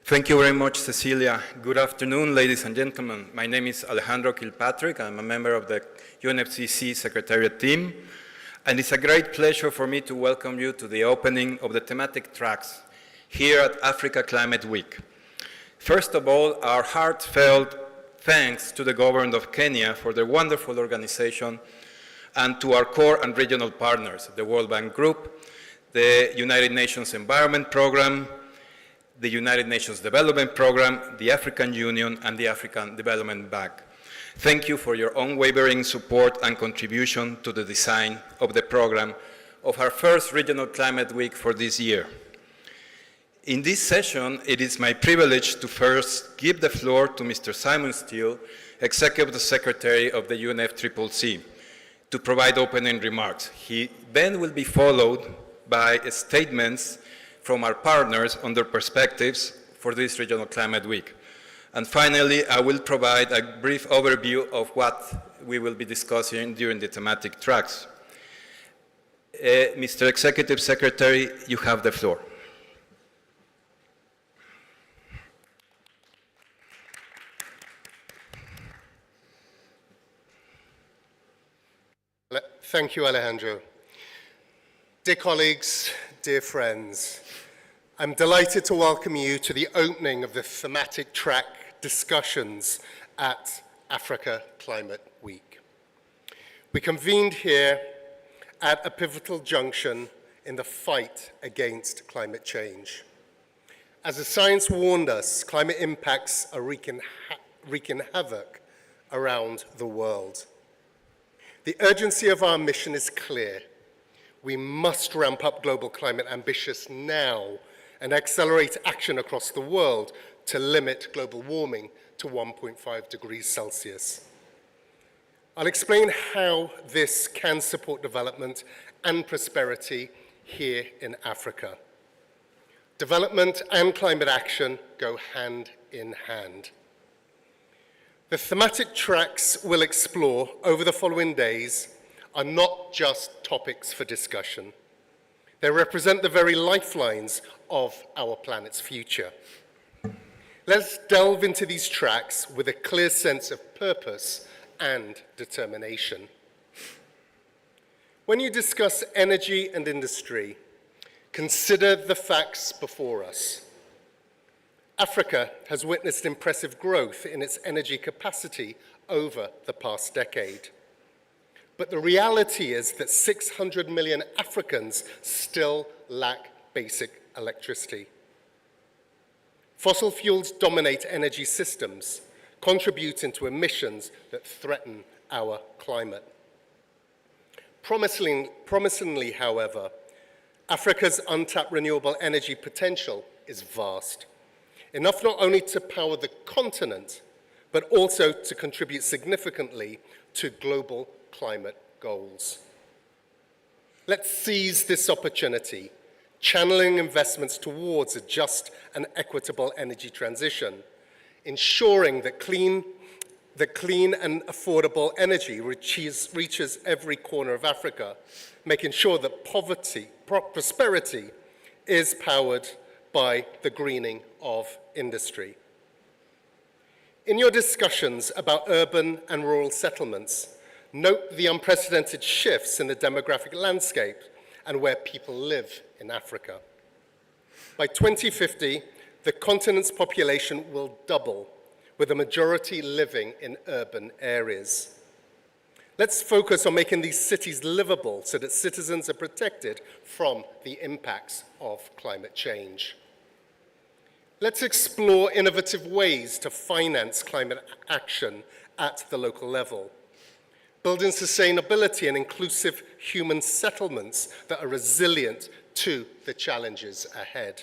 Thank you very much, Cecilia. Good afternoon, ladies and gentlemen. My name is Alejandro Kilpatrick. I'm a member of the UNFCCC Secretariat team, and it's a great pleasure for me to welcome you to the opening of the thematic tracks here at Africa Climate Week. First of all, our heartfelt thanks to the government of Kenya for their wonderful organization, and to our core and regional partners, the World Bank Group, the United Nations Environment Programme, the United Nations Development Programme, the African Union, and the African Development Bank. Thank you for your unwavering support and contribution to the design of the program of our first Regional Climate Week for this year. In this session, it is my privilege to first give the floor to Mr. Simon Steele, Executive Secretary of the UNFCCC, to provide opening remarks. He then will be followed by statements from our partners on their perspectives for this Regional Climate Week. And finally, I will provide a brief overview of what we will be discussing during the thematic tracks. Mr. Executive Secretary, you have the floor. Thank you, Alejandro. Dear colleagues, dear friends, I'm delighted to welcome you to the opening of the thematic track discussions at Africa Climate Week. We convened here at a pivotal junction in the fight against climate change. As the science warned us, climate impacts are wreaking havoc around the world. The urgency of our mission is clear. We must ramp up global climate ambitions now and accelerate action across the world to limit global warming to 1.5 degrees Celsius. I'll explain how this can support development and prosperity here in Africa. Development and climate action go hand in hand. The thematic tracks we'll explore over the following days are not just topics for discussion. They represent the very lifelines of our planet's future. Let's delve into these tracks with a clear sense of purpose and determination. When you discuss energy and industry, consider the facts before us. Africa has witnessed impressive growth in its energy capacity over the past decade. But the reality is that 600 million Africans still lack basic electricity. Fossil fuels dominate energy systems, contributing to emissions that threaten our climate. Promisingly, however, Africa's untapped renewable energy potential is vast, enough not only to power the continent, but also to contribute significantly to global climate goals. Let's seize this opportunity, channeling investments towards a just and equitable energy transition, ensuring that clean and affordable energy reaches every corner of Africa, making sure that prosperity is powered by the greening of industry. In your discussions about urban and rural settlements, note the unprecedented shifts in the demographic landscape and where people live in Africa. By 2050, the continent's population will double, with a majority living in urban areas. Let's focus on making these cities livable so that citizens are protected from the impacts of climate change. Let's explore innovative ways to finance climate action at the local level, building sustainability and inclusive human settlements that are resilient to the challenges ahead.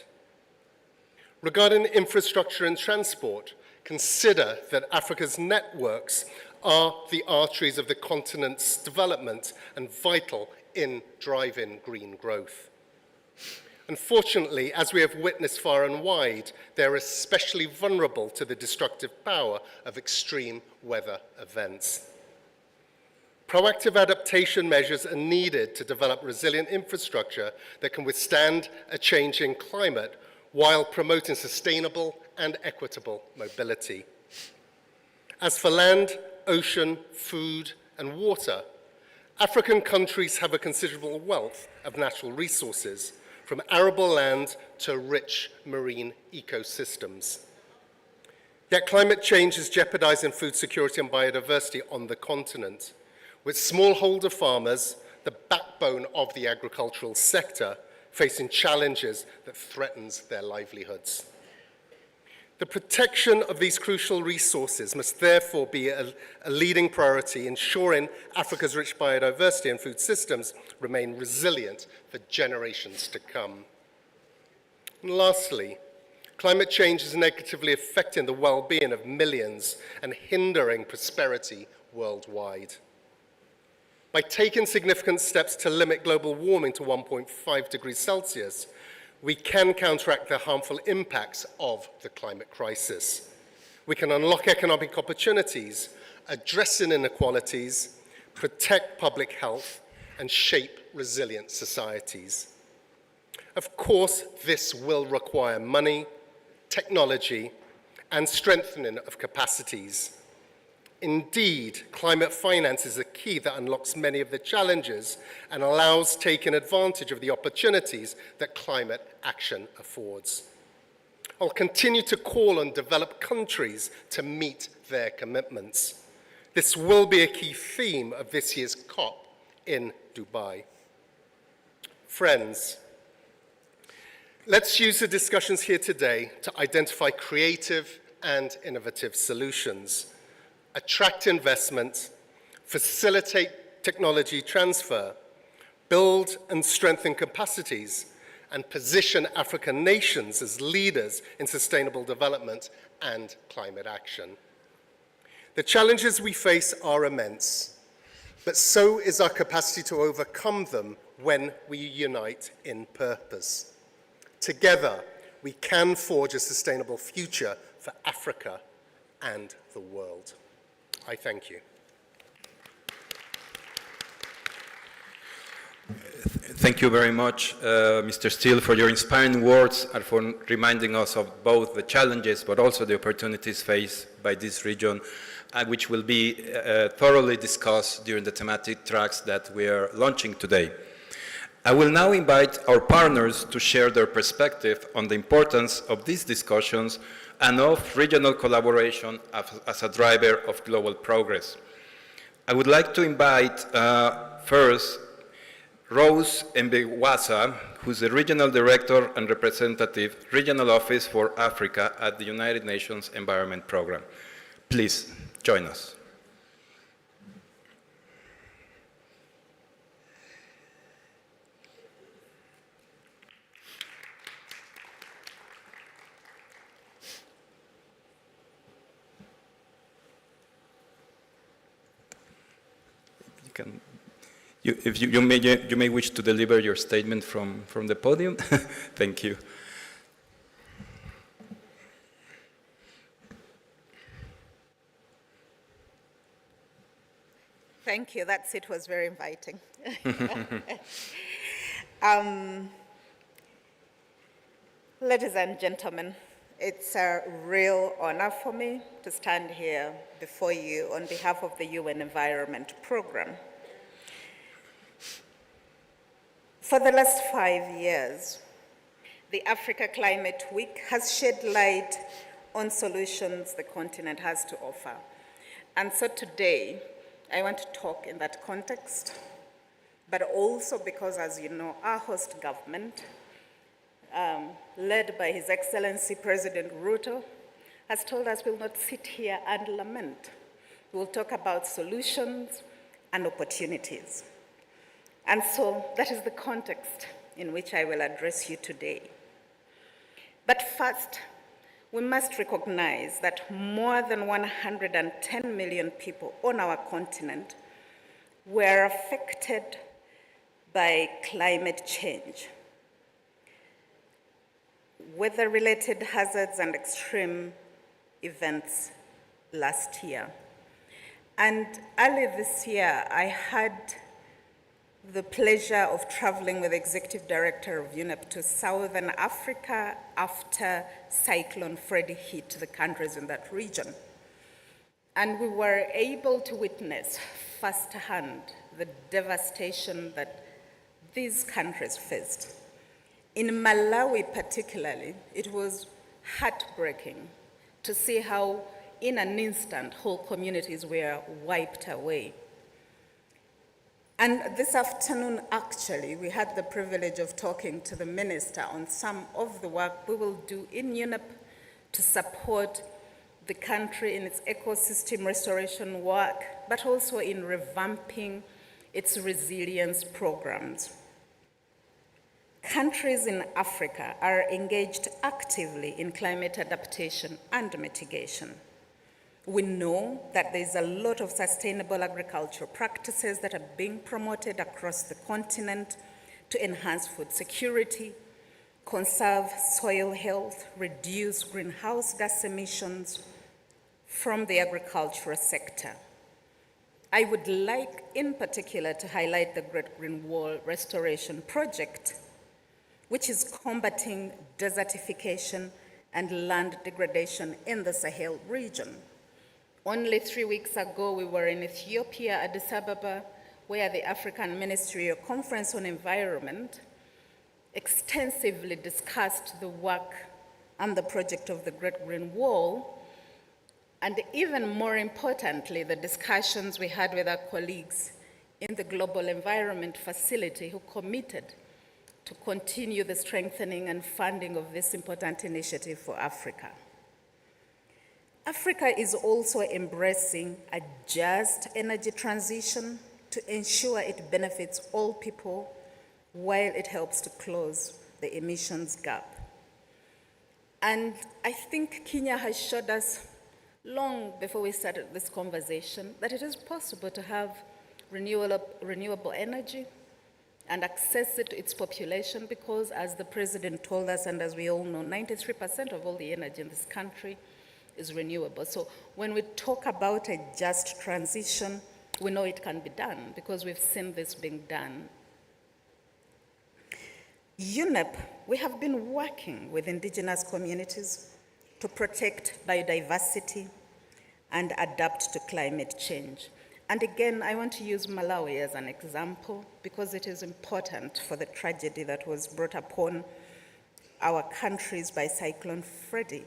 Regarding infrastructure and transport, consider that Africa's networks are the arteries of the continent's development and vital in driving green growth. Unfortunately, as we have witnessed far and wide, they're especially vulnerable to the destructive power of extreme weather events. Proactive adaptation measures are needed to develop resilient infrastructure that can withstand a changing climate while promoting sustainable and equitable mobility. As for land, ocean, food, and water, African countries have a considerable wealth of natural resources, from arable land to rich marine ecosystems. Yet climate change is jeopardizing food security and biodiversity on the continent, with smallholder farmers, the backbone of the agricultural sector, facing challenges that threatens their livelihoods. The protection of these crucial resources must therefore be a leading priority, ensuring Africa's rich biodiversity and food systems remain resilient for generations to come. And lastly, climate change is negatively affecting the well-being of millions and hindering prosperity worldwide. By taking significant steps to limit global warming to 1.5 degrees Celsius, we can counteract the harmful impacts of the climate crisis. We can unlock economic opportunities, address inequalities, protect public health, and shape resilient societies. Of course, this will require money, technology, and strengthening of capacities. Indeed, climate finance is a key that unlocks many of the challenges and allows taking advantage of the opportunities that climate action affords. I'll continue to call on developed countries to meet their commitments. This will be a key theme of this year's COP in Dubai. Friends, let's use the discussions here today to identify creative and innovative solutions, attract investment, facilitate technology transfer, build and strengthen capacities, and position African nations as leaders in sustainable development and climate action. The challenges we face are immense, but so is our capacity to overcome them when we unite in purpose. Together, we can forge a sustainable future for Africa and the world. I thank you. Thank you very much, Mr. Steele, for your inspiring words and for reminding us of both the challenges but also the opportunities faced by this region, which will be thoroughly discussed during the thematic tracks that we are launching today. I will now invite our partners to share their perspective on the importance of these discussions and of regional collaboration as a driver of global progress. I would like to invite first Rose Mbewasa, who's the Regional Director and Representative, Regional Office for Africa at the United Nations Environment Programme. Please join us. You may wish to deliver your statement from the podium. Thank you. Thank you. It was very inviting. Ladies and gentlemen, it's a real honor for me to stand here before you on behalf of the UN Environment Programme. For the last 5 years, the Africa Climate Week has shed light on solutions the continent has to offer. And so today, I want to talk in that context, but also because, as you know, our host government, led by His Excellency President Ruto, has told us we'll not sit here and lament. We'll talk about solutions and opportunities. And so that is the context in which I will address you today. But first, we must recognize that more than 110 million people on our continent were affected by climate change, weather-related hazards and extreme events last year. And early this year, I had the pleasure of traveling with the Executive Director of UNEP to Southern Africa after Cyclone Freddy hit the countries in that region. And we were able to witness firsthand the devastation that these countries faced. In Malawi particularly, it was heartbreaking to see how in an instant whole communities were wiped away. And this afternoon, actually, we had the privilege of talking to the minister on some of the work we will do in UNEP to support the country in its ecosystem restoration work, but also in revamping its resilience programs. Countries in Africa are engaged actively in climate adaptation and mitigation. We know that there's a lot of sustainable agricultural practices that are being promoted across the continent to enhance food security, conserve soil health, reduce greenhouse gas emissions from the agricultural sector. I would like in particular to highlight the Great Green Wall Restoration Project, which is combating desertification and land degradation in the Sahel region. Only 3 weeks ago, we were in Ethiopia, Addis Ababa, where the African Ministerial Conference on Environment extensively discussed the work and the project of the Great Green Wall, and even more importantly, the discussions we had with our colleagues in the Global Environment Facility who committed to continue the strengthening and funding of this important initiative for Africa. Africa is also embracing a just energy transition to ensure it benefits all people while it helps to close the emissions gap. And I think Kenya has showed us long before we started this conversation that it is possible to have renewable energy and access it to its population because, as the president told us and as we all know, 93% of all the energy in this country is renewable. So when we talk about a just transition, we know it can be done because we've seen this being done. UNEP, we have been working with indigenous communities to protect biodiversity and adapt to climate change. And again, I want to use Malawi as an example because it is important for the tragedy that was brought upon our countries by Cyclone Freddy.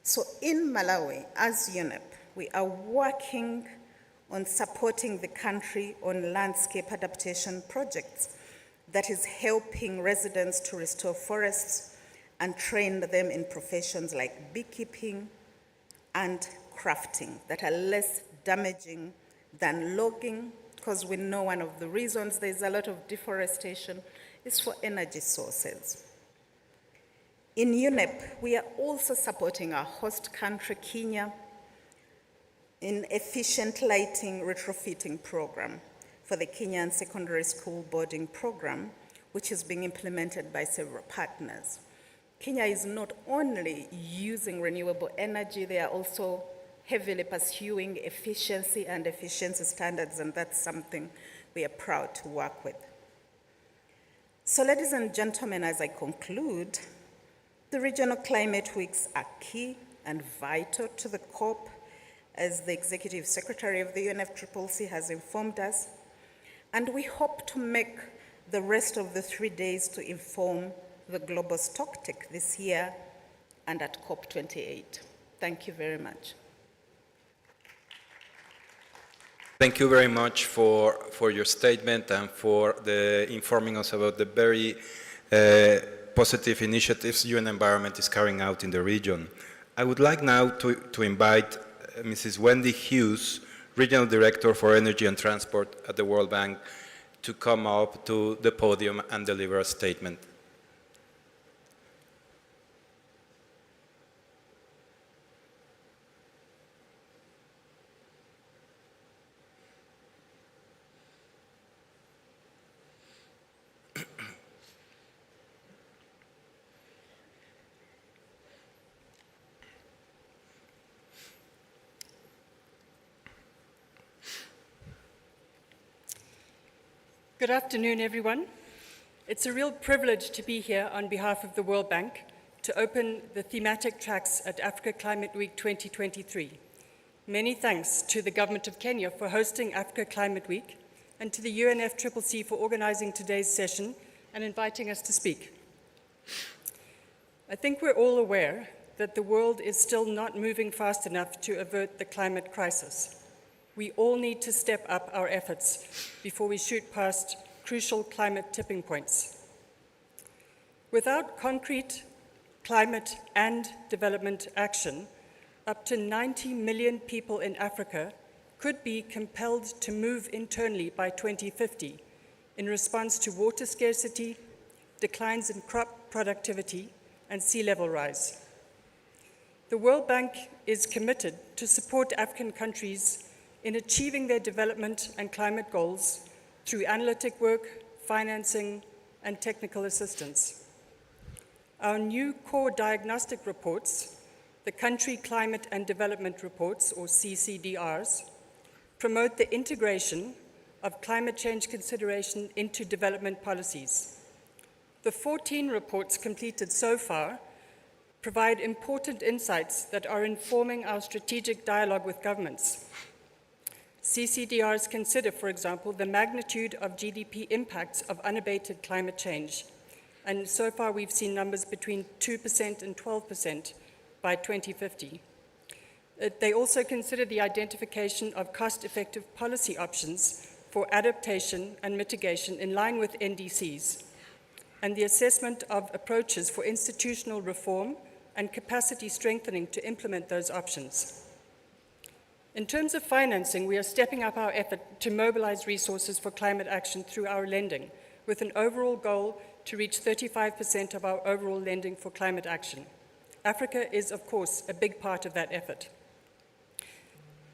So in Malawi, as UNEP, we are working on supporting the country on landscape adaptation projects that is helping residents to restore forests and train them in professions like beekeeping and crafting that are less damaging than logging, because we know one of the reasons there's a lot of deforestation is for energy sources. In UNEP, we are also supporting our host country, Kenya, in efficient lighting retrofitting program for the Kenyan secondary school boarding program, which is being implemented by several partners. Kenya is not only using renewable energy, they are also heavily pursuing efficiency and efficiency standards, and that's something we are proud to work with. So ladies and gentlemen, as I conclude, the regional climate weeks are key and vital to the COP, as the Executive Secretary of the UNFCCC has informed us, and we hope to make the rest of the 3 days to inform the global stocktake this year and at COP28. Thank you very much. Thank you very much for your statement and for informing us about the very positive initiatives UN Environment is carrying out in the region. I would like now to invite Mrs. Wendy Hughes, Regional Director for Energy and Transport at the World Bank, to come up to the podium and deliver a statement. Good afternoon, everyone. It's a real privilege to be here on behalf of the World Bank to open the thematic tracks at Africa Climate Week 2023. Many thanks to the Government of Kenya for hosting Africa Climate Week and to the UNFCCC for organizing today's session and inviting us to speak. I think we're all aware that the world is still not moving fast enough to avert the climate crisis. We all need to step up our efforts before we shoot past crucial climate tipping points. Without concrete climate and development action, up to 90 million people in Africa could be compelled to move internally by 2050 in response to water scarcity, declines in crop productivity, and sea level rise. The World Bank is committed to support African countries in achieving their development and climate goals through analytic work, financing, and technical assistance. Our new core diagnostic reports, the Country Climate and Development Reports, or CCDRs, promote the integration of climate change consideration into development policies. The 14 reports completed so far provide important insights that are informing our strategic dialogue with governments. CCDRs consider, for example, the magnitude of GDP impacts of unabated climate change. And so far, we've seen numbers between 2% and 12% by 2050. They also consider the identification of cost-effective policy options for adaptation and mitigation in line with NDCs, and the assessment of approaches for institutional reform and capacity strengthening to implement those options. In terms of financing, we are stepping up our effort to mobilize resources for climate action through our lending, with an overall goal to reach 35% of our overall lending for climate action. Africa is, of course, a big part of that effort.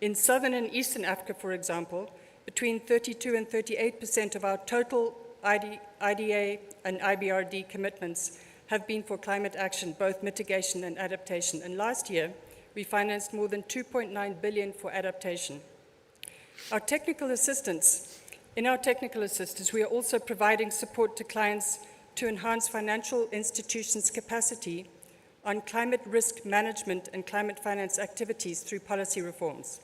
In Southern and Eastern Africa, for example, between 32 and 38% of our total IDA and IBRD commitments have been for climate action, both mitigation and adaptation. And last year, we financed more than 2.9 billion for adaptation. In our technical assistance, we are also providing support to clients to enhance financial institutions' capacity on climate risk management and climate finance activities through policy reforms.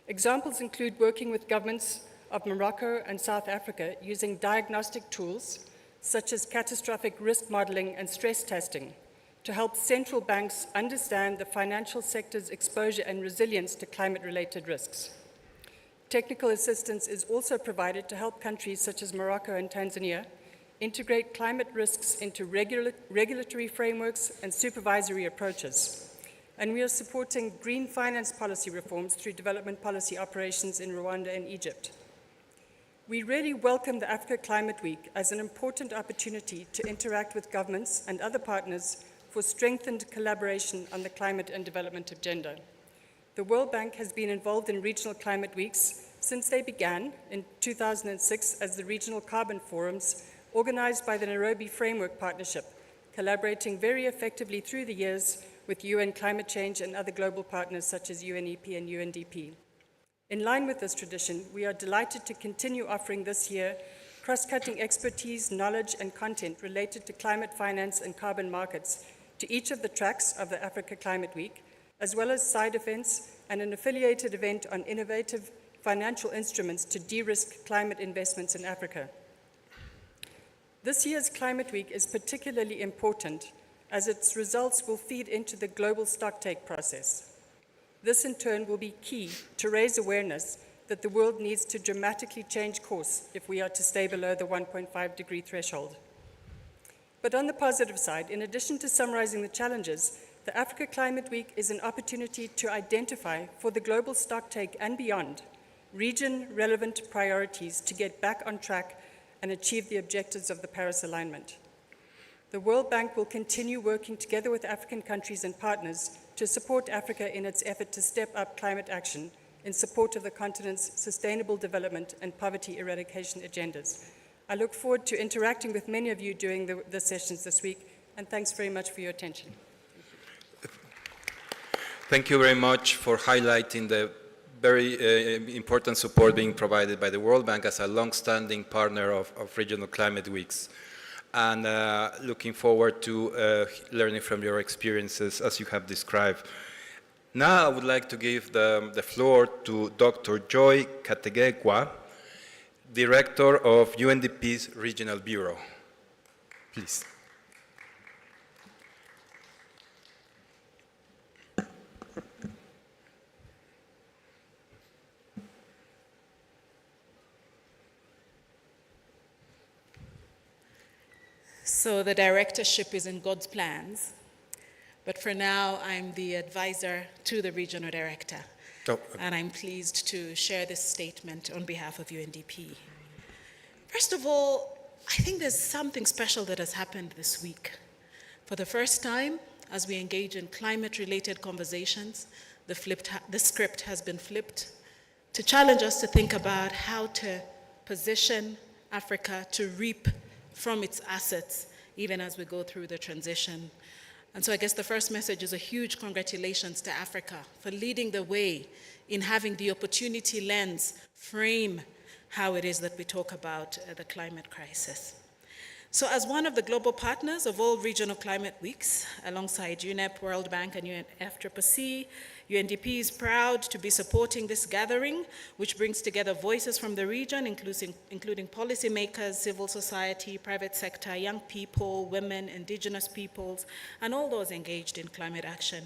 Examples include working with governments of Morocco and South Africa using diagnostic tools such as catastrophic risk modeling and stress testing to help central banks understand the financial sector's exposure and resilience to climate-related risks. Technical assistance is also provided to help countries such as Morocco and Tanzania integrate climate risks into regulatory frameworks and supervisory approaches. And we are supporting green finance policy reforms through development policy operations in Rwanda and Egypt. We really welcome the Africa Climate Week as an important opportunity to interact with governments and other partners for strengthened collaboration on the climate and development agenda. The World Bank has been involved in regional climate weeks since they began in 2006 as the Regional Carbon Forums organized by the Nairobi Framework Partnership, collaborating very effectively through the years with UN climate change and other global partners such as UNEP and UNDP. In line with this tradition, we are delighted to continue offering this year cross-cutting expertise, knowledge, and content related to climate finance and carbon markets to each of the tracks of the Africa Climate Week, as well as side events and an affiliated event on innovative financial instruments to de-risk climate investments in Africa. This year's Climate Week is particularly important as its results will feed into the global stocktake process. This in turn will be key to raise awareness that the world needs to dramatically change course if we are to stay below the 1.5 degree threshold. But on the positive side, in addition to summarizing the challenges, the Africa Climate Week is an opportunity to identify for the global stocktake and beyond region-relevant priorities to get back on track and achieve the objectives of the Paris Alignment. The World Bank will continue working together with African countries and partners to support Africa in its effort to step up climate action in support of the continent's sustainable development and poverty eradication agendas. I look forward to interacting with many of you during the sessions this week, and thanks very much for your attention. Thank you very much for highlighting the very important support being provided by the World Bank as a long-standing partner of regional climate weeks. And looking forward to learning from your experiences as you have described. Now I would like to give the floor to Dr. Joy Kategekwa, Director of UNDP's Regional Bureau. Please. So the directorship is in God's plans, but for now I'm the advisor to the regional director. And I'm pleased to share this statement on behalf of UNDP. First of all, I think there's something special that has happened this week. For the first time, as we engage in climate-related conversations, the script has been flipped to challenge us to think about how to position Africa to reap from its assets, even as we go through the transition. And so I guess the first message is a huge congratulations to Africa for leading the way in having the opportunity lens frame how it is that we talk about the climate crisis. So as one of the global partners of all regional climate weeks, alongside UNEP, World Bank, and UNFCCC, UNDP is proud to be supporting this gathering, which brings together voices from the region, including policymakers, civil society, private sector, young people, women, indigenous peoples, and all those engaged in climate action.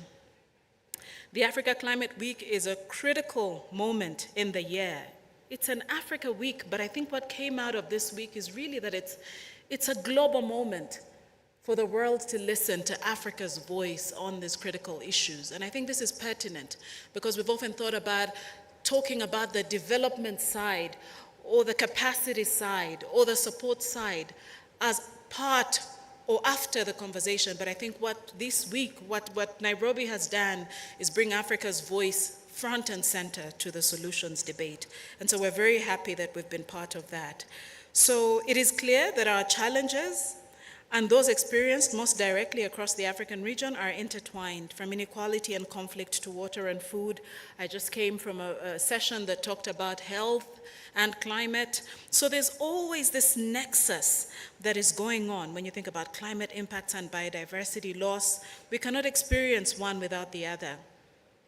The Africa Climate Week is a critical moment in the year. It's an Africa week, but I think what came out of this week is really that it's a global moment for the world to listen to Africa's voice on these critical issues. And I think this is pertinent because we've often thought about talking about the development side or the capacity side or the support side as part or after the conversation. But I think what this week, what Nairobi has done is bring Africa's voice front and center to the solutions debate. And so we're very happy that we've been part of that. So it is clear that our challenges and those experienced most directly across the African region are intertwined, from inequality and conflict to water and food. I just came from a session that talked about health and climate. So there's always this nexus that is going on when you think about climate impacts and biodiversity loss. We cannot experience one without the other.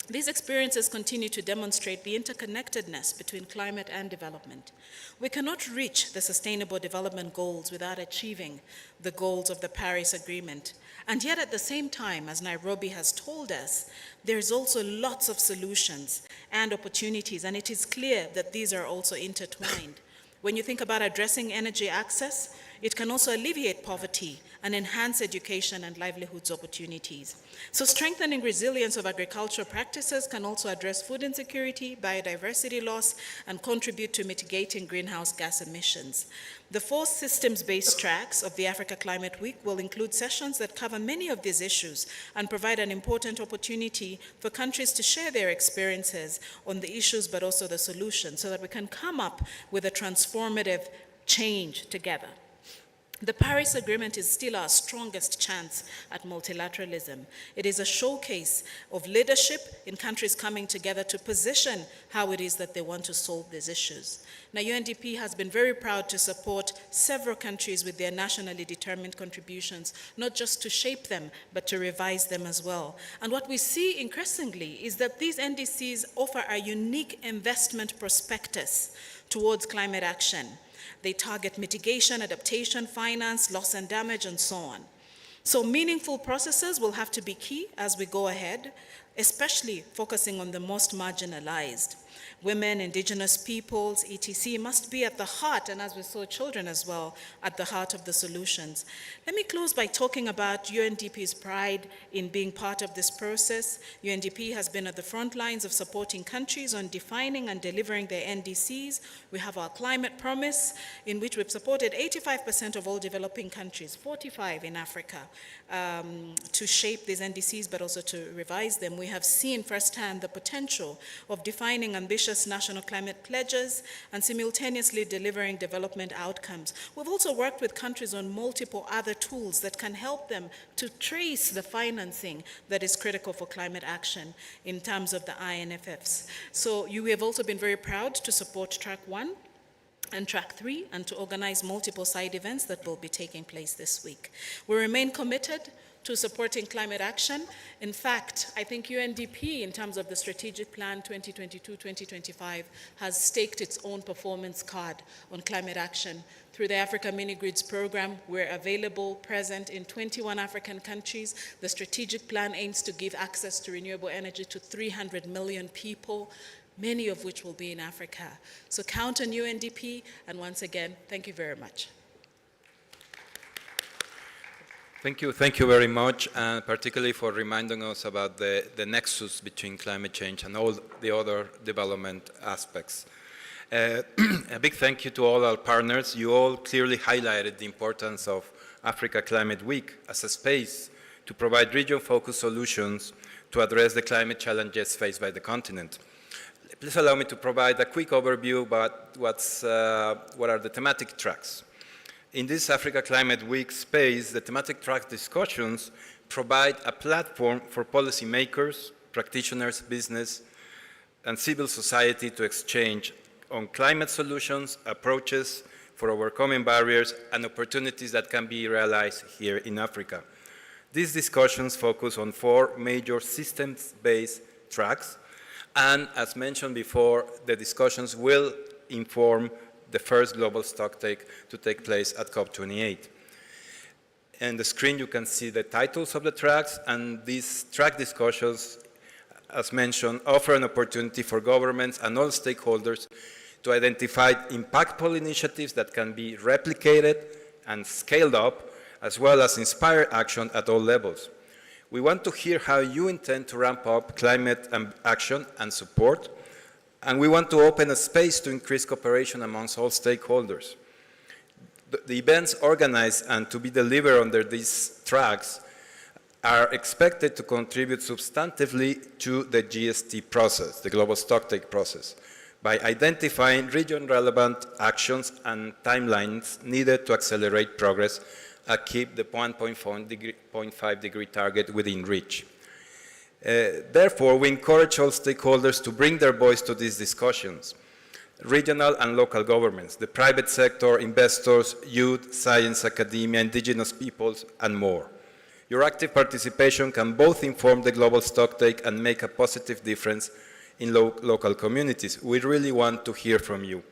These experiences continue to demonstrate the interconnectedness between climate and development. We cannot reach the Sustainable Development Goals without achieving the goals of the Paris Agreement. And yet at the same time, as Nairobi has told us, there's also lots of solutions and opportunities, and it is clear that these are also intertwined. When you think about addressing energy access, it can also alleviate poverty and enhance education and livelihoods opportunities. So strengthening resilience of agricultural practices can also address food insecurity, biodiversity loss, and contribute to mitigating greenhouse gas emissions. The 4 systems-based tracks of the Africa Climate Week will include sessions that cover many of these issues and provide an important opportunity for countries to share their experiences on the issues but also the solutions so that we can come up with a transformative change together. The Paris Agreement is still our strongest chance at multilateralism. It is a showcase of leadership in countries coming together to position how it is that they want to solve these issues. Now, UNDP has been very proud to support several countries with their nationally determined contributions, not just to shape them, but to revise them as well. And what we see increasingly is that these NDCs offer a unique investment prospectus towards climate action. They target mitigation, adaptation, finance, loss and damage, and so on. So meaningful processes will have to be key as we go ahead, especially focusing on the most marginalized. Women, indigenous peoples, etc. must be at the heart, and as we saw, children as well, at the heart of the solutions. Let me close by talking about UNDP's pride in being part of this process. UNDP has been at the front lines of supporting countries on defining and delivering their NDCs. We have our climate promise, in which we've supported 85% of all developing countries, 45 in Africa, to shape these NDCs, but also to revise them. We have seen firsthand the potential of defining ambitious national climate pledges and simultaneously delivering development outcomes. We've also worked with countries on multiple other tools that can help them to trace the financing that is critical for climate action in terms of the INFFs. So we have also been very proud to support Track 1 and Track 3 and to organize multiple side events that will be taking place this week. We remain committed to supporting climate action. In fact, I think UNDP, in terms of the strategic plan 2022-2025, has staked its own performance card on climate action. Through the Africa Mini-Grids program, we're available, present in 21 African countries. The strategic plan aims to give access to renewable energy to 300 million people, many of which will be in Africa. So count on UNDP, and once again, thank you very much. Thank you very much, and particularly for reminding us about the nexus between climate change and all the other development aspects. A big thank you to all our partners. You all clearly highlighted the importance of Africa Climate Week as a space to provide region-focused solutions to address the climate challenges faced by the continent. Please allow me to provide a quick overview about what are the thematic tracks. In this Africa Climate Week space, the thematic track discussions provide a platform for policymakers, practitioners, business, and civil society to exchange on climate solutions, approaches for overcoming barriers, and opportunities that can be realized here in Africa. These discussions focus on 4 major systems-based tracks, and as mentioned before, the discussions will inform the first global stocktake to take place at COP28. On the screen you can see the titles of the tracks, and these track discussions, as mentioned, offer an opportunity for governments and all stakeholders to identify impactful initiatives that can be replicated and scaled up, as well as inspire action at all levels. We want to hear how you intend to ramp up climate action and support And we want to open a space to increase cooperation amongst all stakeholders. The events organized and to be delivered under these tracks are expected to contribute substantively to the GST process, the global stocktake process, by identifying region-relevant actions and timelines needed to accelerate progress and keep the 1.5 degree target within reach. Therefore, we encourage all stakeholders to bring their voice to these discussions. Regional and local governments, the private sector, investors, youth, science, academia, indigenous peoples, and more. Your active participation can both inform the global stocktake and make a positive difference in local communities. We really want to hear from you.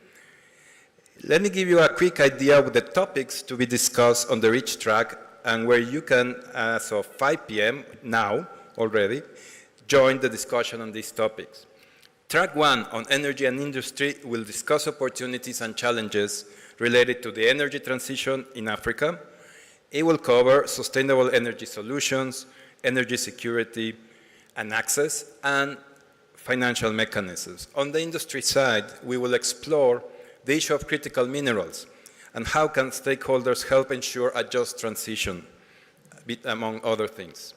Let me give you a quick idea of the topics to be discussed under each track and where you can, as of 5 p.m. now already, join the discussion on these topics. Track 1 on energy and industry will discuss opportunities and challenges related to the energy transition in Africa. It will cover sustainable energy solutions, energy security and access, and financial mechanisms. On the industry side, we will explore the issue of critical minerals and how can stakeholders help ensure a just transition, among other things.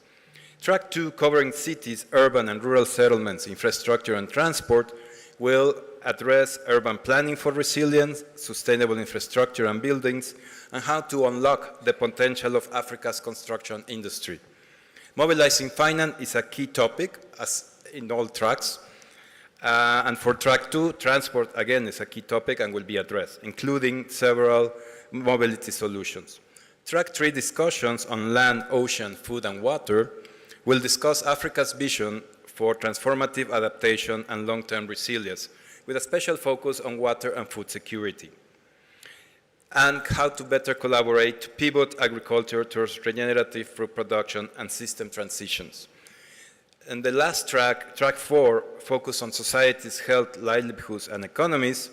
Track 2, covering cities, urban and rural settlements, infrastructure and transport, will address urban planning for resilience, sustainable infrastructure and buildings, and how to unlock the potential of Africa's construction industry. Mobilizing finance is a key topic, as in all tracks. And for track 2, transport, again, is a key topic and will be addressed, including several mobility solutions. Track 3, discussions on land, ocean, food, and water, will discuss Africa's vision for transformative adaptation and long-term resilience, with a special focus on water and food security, and how to better collaborate to pivot agriculture towards regenerative food production and system transitions. And the last track, track 4, focus on society's health, livelihoods, and economies,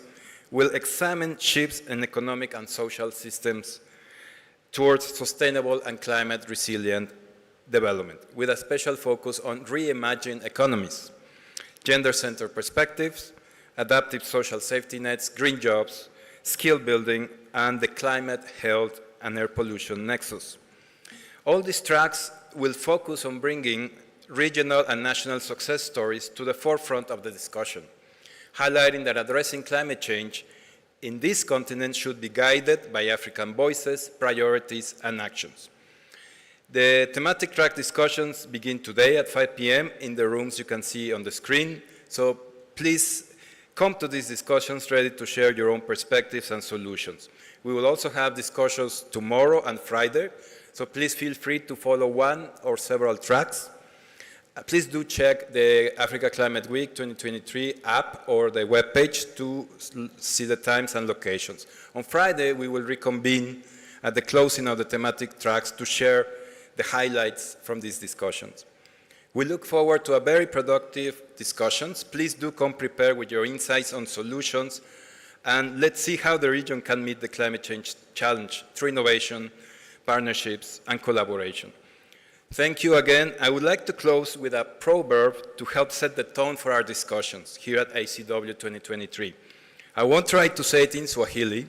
will examine shifts in economic and social systems towards sustainable and climate resilient development, with a special focus on reimagined economies, gender-centered perspectives, adaptive social safety nets, green jobs, skill building, and the climate, health, and air pollution nexus. All these tracks will focus on bringing regional and national success stories to the forefront of the discussion, highlighting that addressing climate change in this continent should be guided by African voices, priorities, and actions. The thematic track discussions begin today at 5 p.m. in the rooms you can see on the screen, so please come to these discussions ready to share your own perspectives and solutions. We will also have discussions tomorrow and Friday, so please feel free to follow one or several tracks. Please do check the Africa Climate Week 2023 app or the webpage to see the times and locations. On Friday, we will reconvene at the closing of the thematic tracks to share the highlights from these discussions. We look forward to a very productive discussions. Please do come prepared with your insights on solutions, and let's see how the region can meet the climate change challenge through innovation, partnerships, and collaboration. Thank you again. I would like to close with a proverb to help set the tone for our discussions here at ACW-2023. I won't try to say it in Swahili,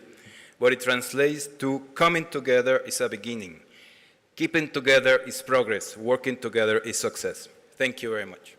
but it translates to coming together is a beginning. Keeping together is progress. Working together is success. Thank you very much.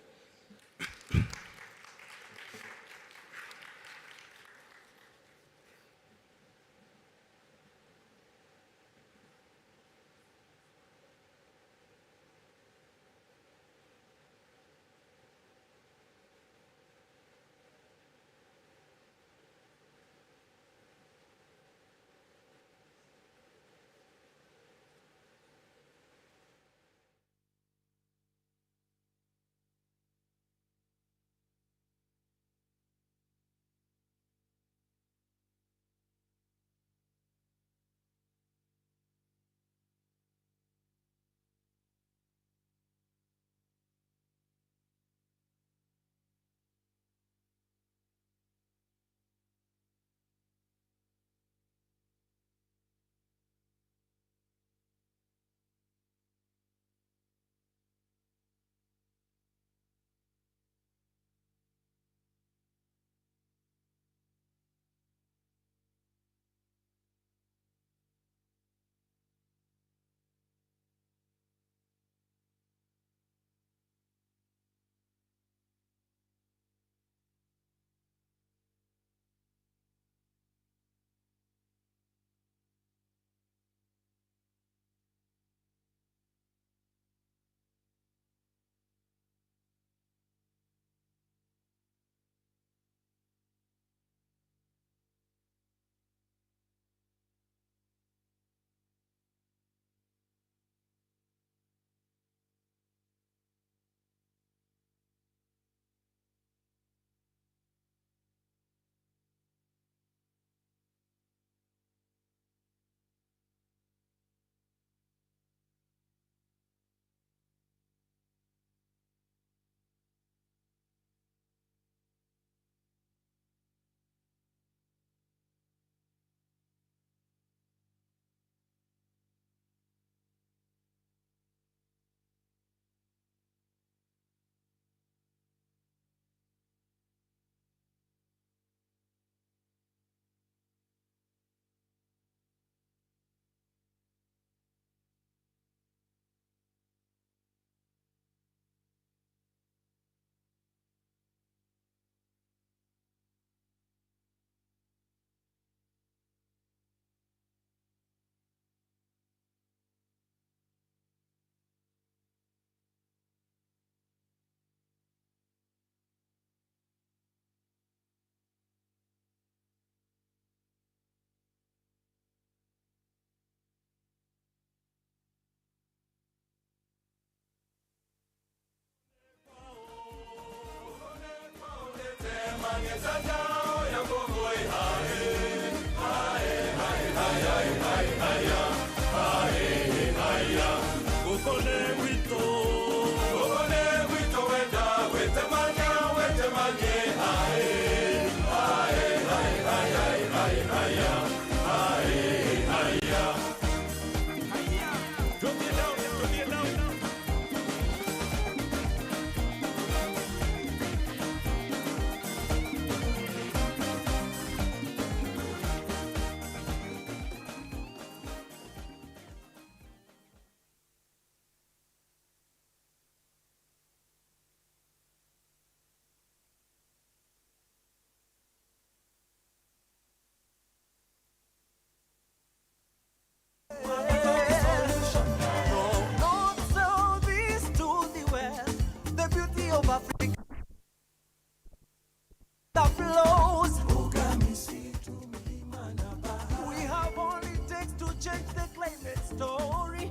climate story.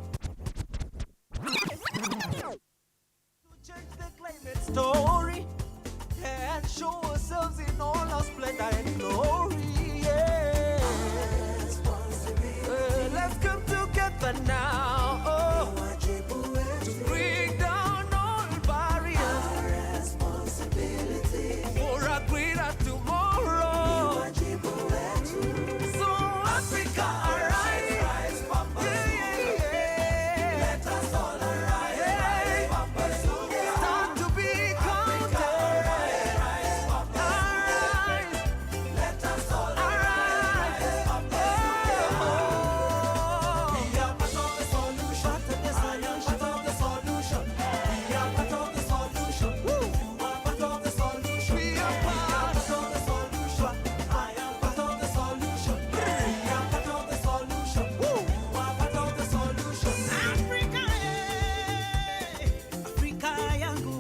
To change the climate story and show ourselves in all our splendor and glory. Yeah. Let's come together now. To bring down all barriers. For a greater tomorrow. So Africa, arise. Let us all arise. Start to be counted. Arise. Let us all arise. We are part of the solution. I am part of the solution. We are part of the solution. You are part of the solution. We are part of the solution. I am part of the solution. We are part of the solution. You are part of the solution. Africa, Afrika yangu.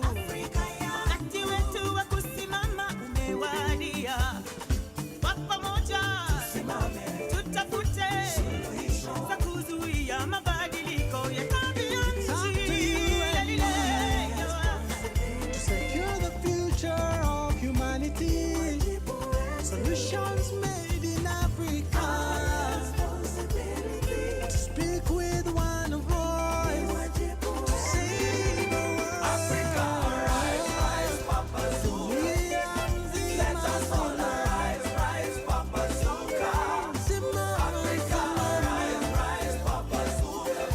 Wakati wetu wa kusimama umewadia. Kwa pamoja tutafute za kuzuia mabadiliko ya tabia nchi. To secure the future of humanity, solutions made in Africa. To speak with one voice, to save the world. Africa, arise, rise, Papa Zuka. Let us all arise, rise, Papa Zuka. Africa, arise, rise, Papa Zuka.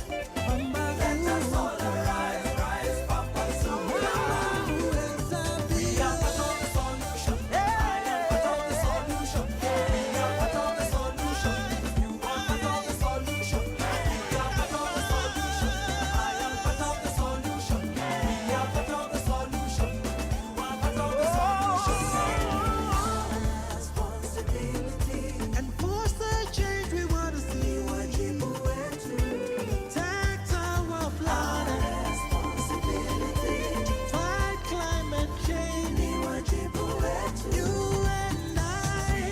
Let us all arise, rise, Papa Zuka. We are part of the solution. I am part of the solution. We are part of the solution. You are part of the solution. We are part of the solution. I am part of the solution. We are part of the solution. You are part of the solution. Enforce the change we want to see. Protect our planet. Fight climate change. You and I.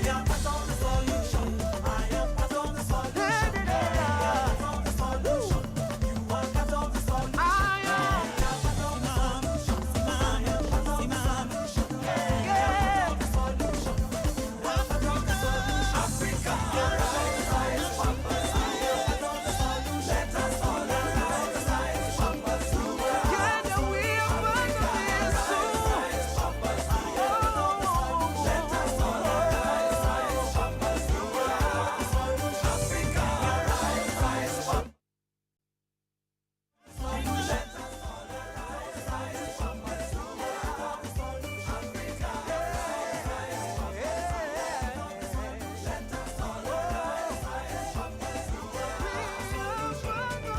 We are part of the solution. I am part of the solution. We are part of the solution. You are part of the solution. I am part of the solution. I am part of the solution. We are part of the solution. You are part of the solution. Africa, arise, rise, Papa Zuka. Let us all arise, rise, Papa Zuka. Together we are part of this rise, Papa Zuka. Let us all arise, rise, Papa Zuka. Africa, arise, rise, Papa. Let us all arise, rise, Papa Zuka. Africa, arise, rise, Papa. Let us all arise, rise, Papa Zuka.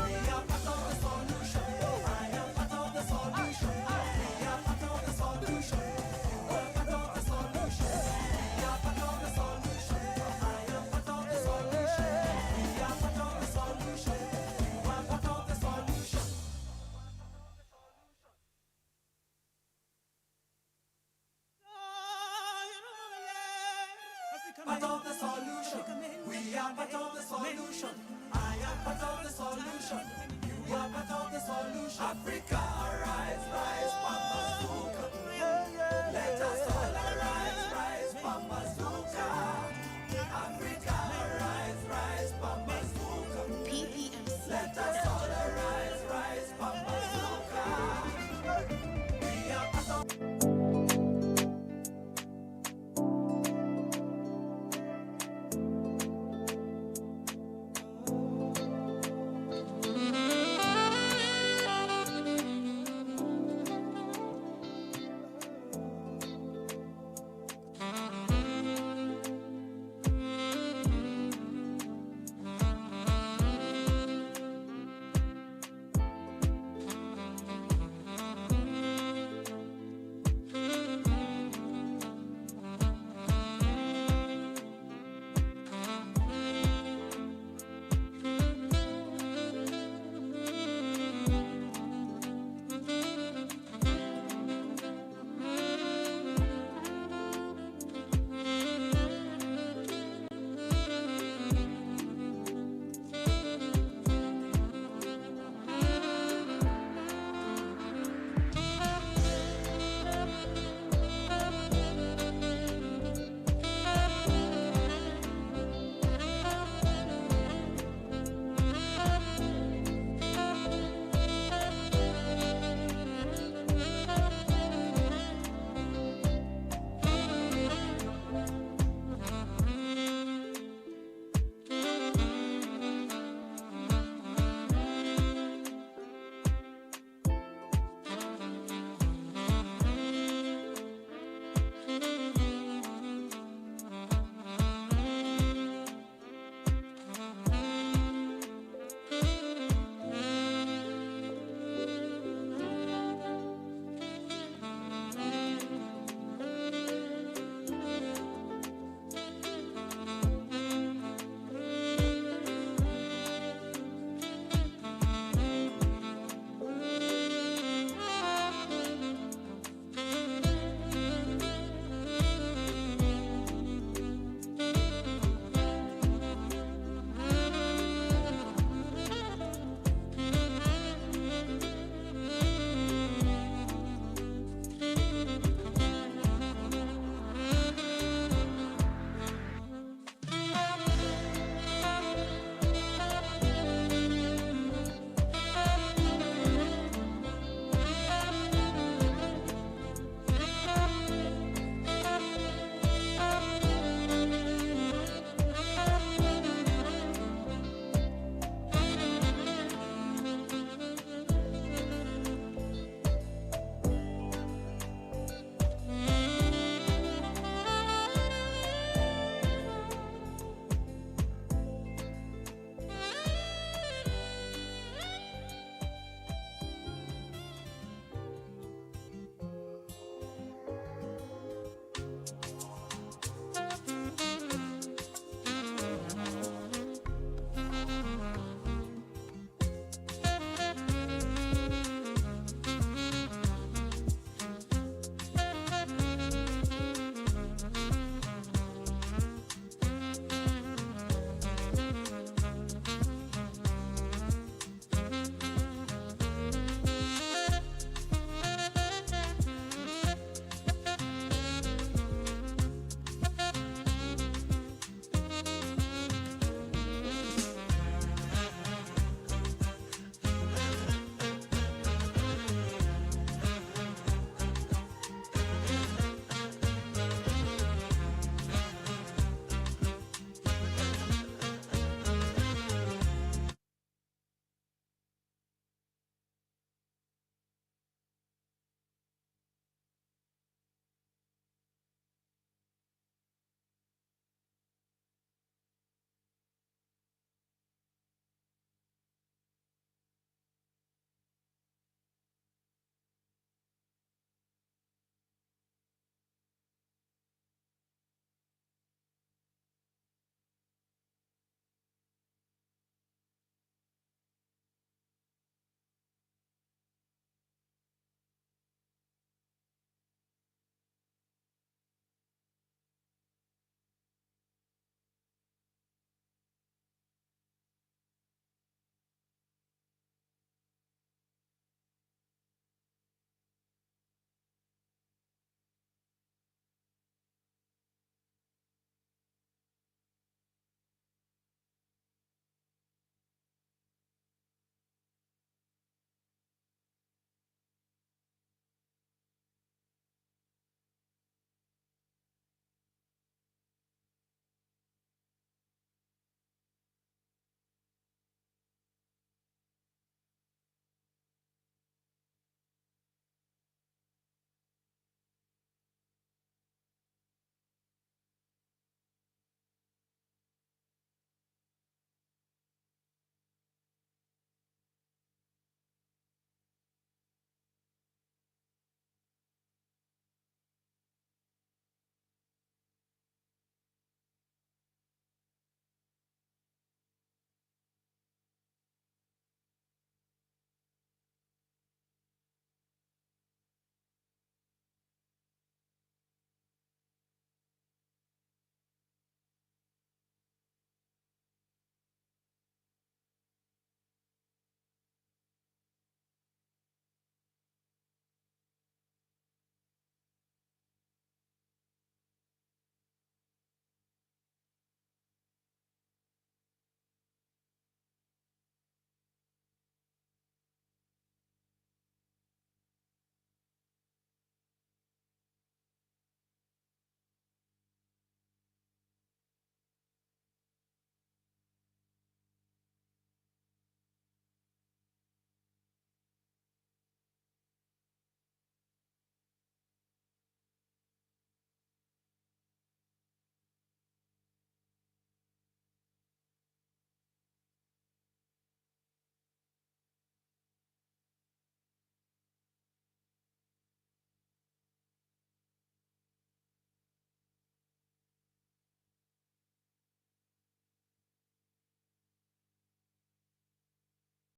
We are part of the solution. I am part of the solution. We are part of the solution. You are part of the solution. We are part of the solution. I am part of the solution. We are part of the solution. You are part of the solution. Part of the solution. We are part of the solution. I am part of the solution.